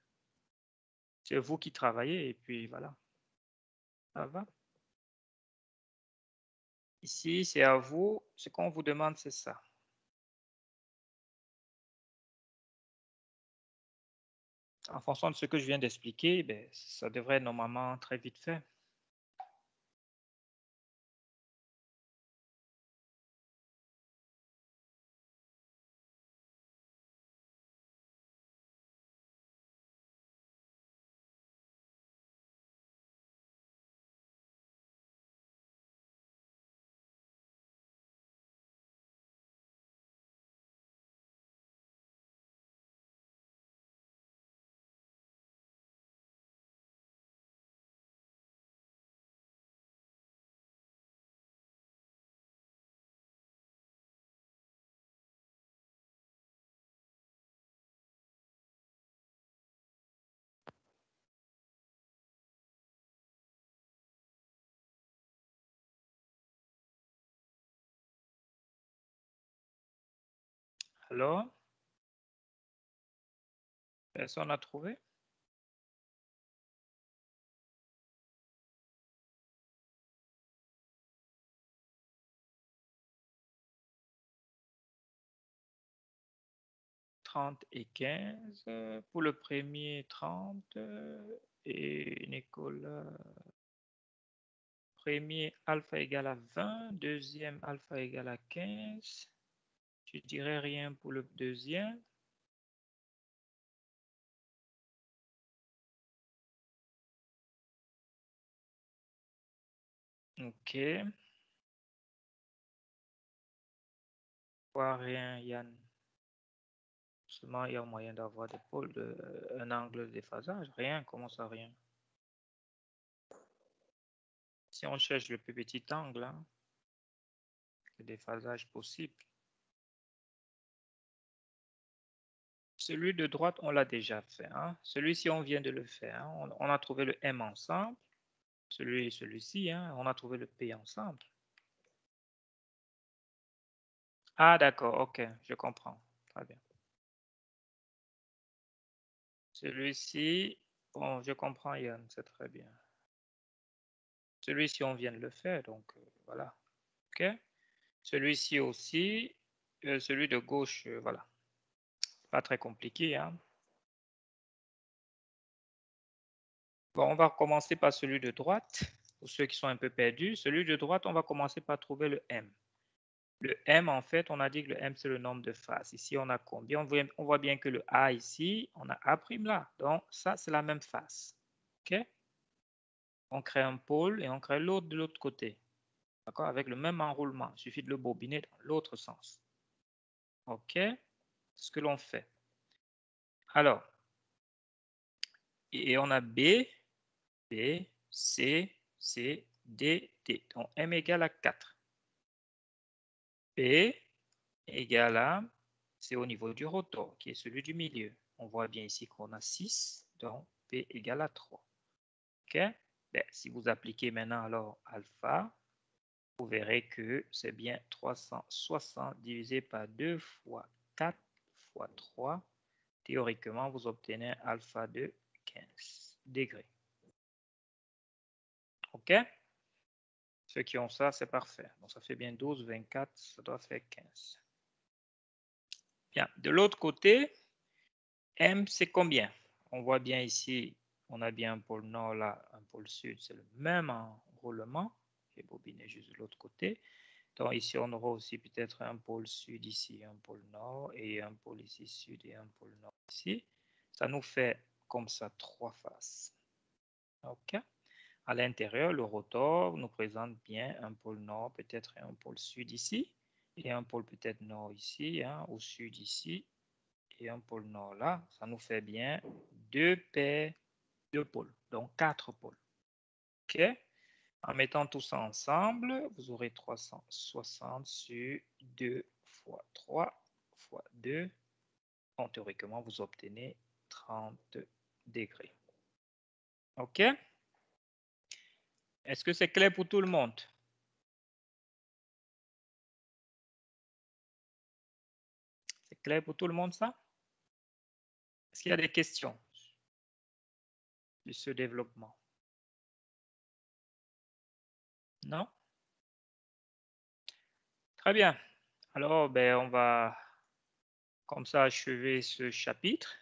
C'est vous qui travaillez et puis voilà. Ça va? Ici, c'est à vous. Ce qu'on vous demande, c'est ça. En fonction de ce que je viens d'expliquer, ben, ça devrait être normalement très vite fait. Alors, personne n'a trouvé? Et 15. Pour le premier, 30. Et Nicolas, premier alpha égale à 20. Deuxième alpha égale à 15. Je dirais rien pour le deuxième. Ok. Pas rien, Yann. Seulement, il y a moyen d'avoir des pôles un angle de déphasage. Rien, comment ça, rien? Si on cherche le plus petit angle, hein, le déphasage possible. Celui de droite, on l'a déjà fait. Hein. Celui-ci, on vient de le faire. Hein. On a trouvé le M ensemble. Celui-ci, hein, on a trouvé le P ensemble. Ah, d'accord, ok, je comprends. Très bien. Celui-ci, bon, je comprends, Yann, c'est très bien. Celui-ci, on vient de le faire, donc voilà. Ok. Celui-ci aussi, celui de gauche, voilà. Pas très compliqué, hein. Bon, on va commencer par celui de droite. Pour ceux qui sont un peu perdus, celui de droite, on va commencer par trouver le M. Le M, en fait, on a dit que le M, c'est le nombre de faces. Ici, on a combien? On voit bien que le A ici, on a A' là. Donc, ça, c'est la même face. OK? On crée un pôle et on crée l'autre de l'autre côté. D'accord? Avec le même enroulement. Il suffit de le bobiner dans l'autre sens. OK? C'est ce que l'on fait. Alors, et on a B, C, D, D. Donc, M égale à 4. P égale à, c'est au niveau du rotor, qui est celui du milieu. On voit bien ici qu'on a 6, donc P égale à 3. OK? Ben, si vous appliquez maintenant alors alpha, vous verrez que c'est bien 360 divisé par 2 fois 4 fois 3. Théoriquement, vous obtenez alpha de 15 degrés. OK? Ceux qui ont ça, c'est parfait. Donc, ça fait bien 12, 24, ça doit faire 15. Bien, de l'autre côté, M, c'est combien? On voit bien ici, on a bien un pôle nord là, un pôle sud, c'est le même enroulement. J'ai bobiné juste de l'autre côté. Donc ici, on aura aussi peut-être un pôle sud ici, un pôle nord, et un pôle ici sud et un pôle nord ici. Ça nous fait comme ça 3 faces. OK? À l'intérieur, le rotor nous présente bien un pôle nord, peut-être un pôle sud ici, et un pôle peut-être nord ici, hein, au sud ici, et un pôle nord là. Ça nous fait bien 2 paires de pôles, donc 4 pôles. OK? En mettant tout ça ensemble, vous aurez 360 sur 2 fois 3 fois 2. Donc, théoriquement, vous obtenez 30 degrés. OK? Est-ce que c'est clair pour tout le monde? C'est clair pour tout le monde, ça? Est-ce qu'il y a des questions sur ce développement? Non? Très bien. Alors, ben, on va comme ça achever ce chapitre.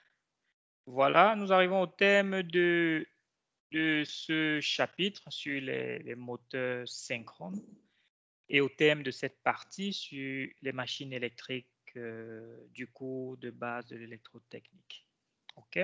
Voilà, nous arrivons au thème de ce chapitre sur les moteurs synchrones et au thème de cette partie sur les machines électriques du cours de base de l'électrotechnique. OK?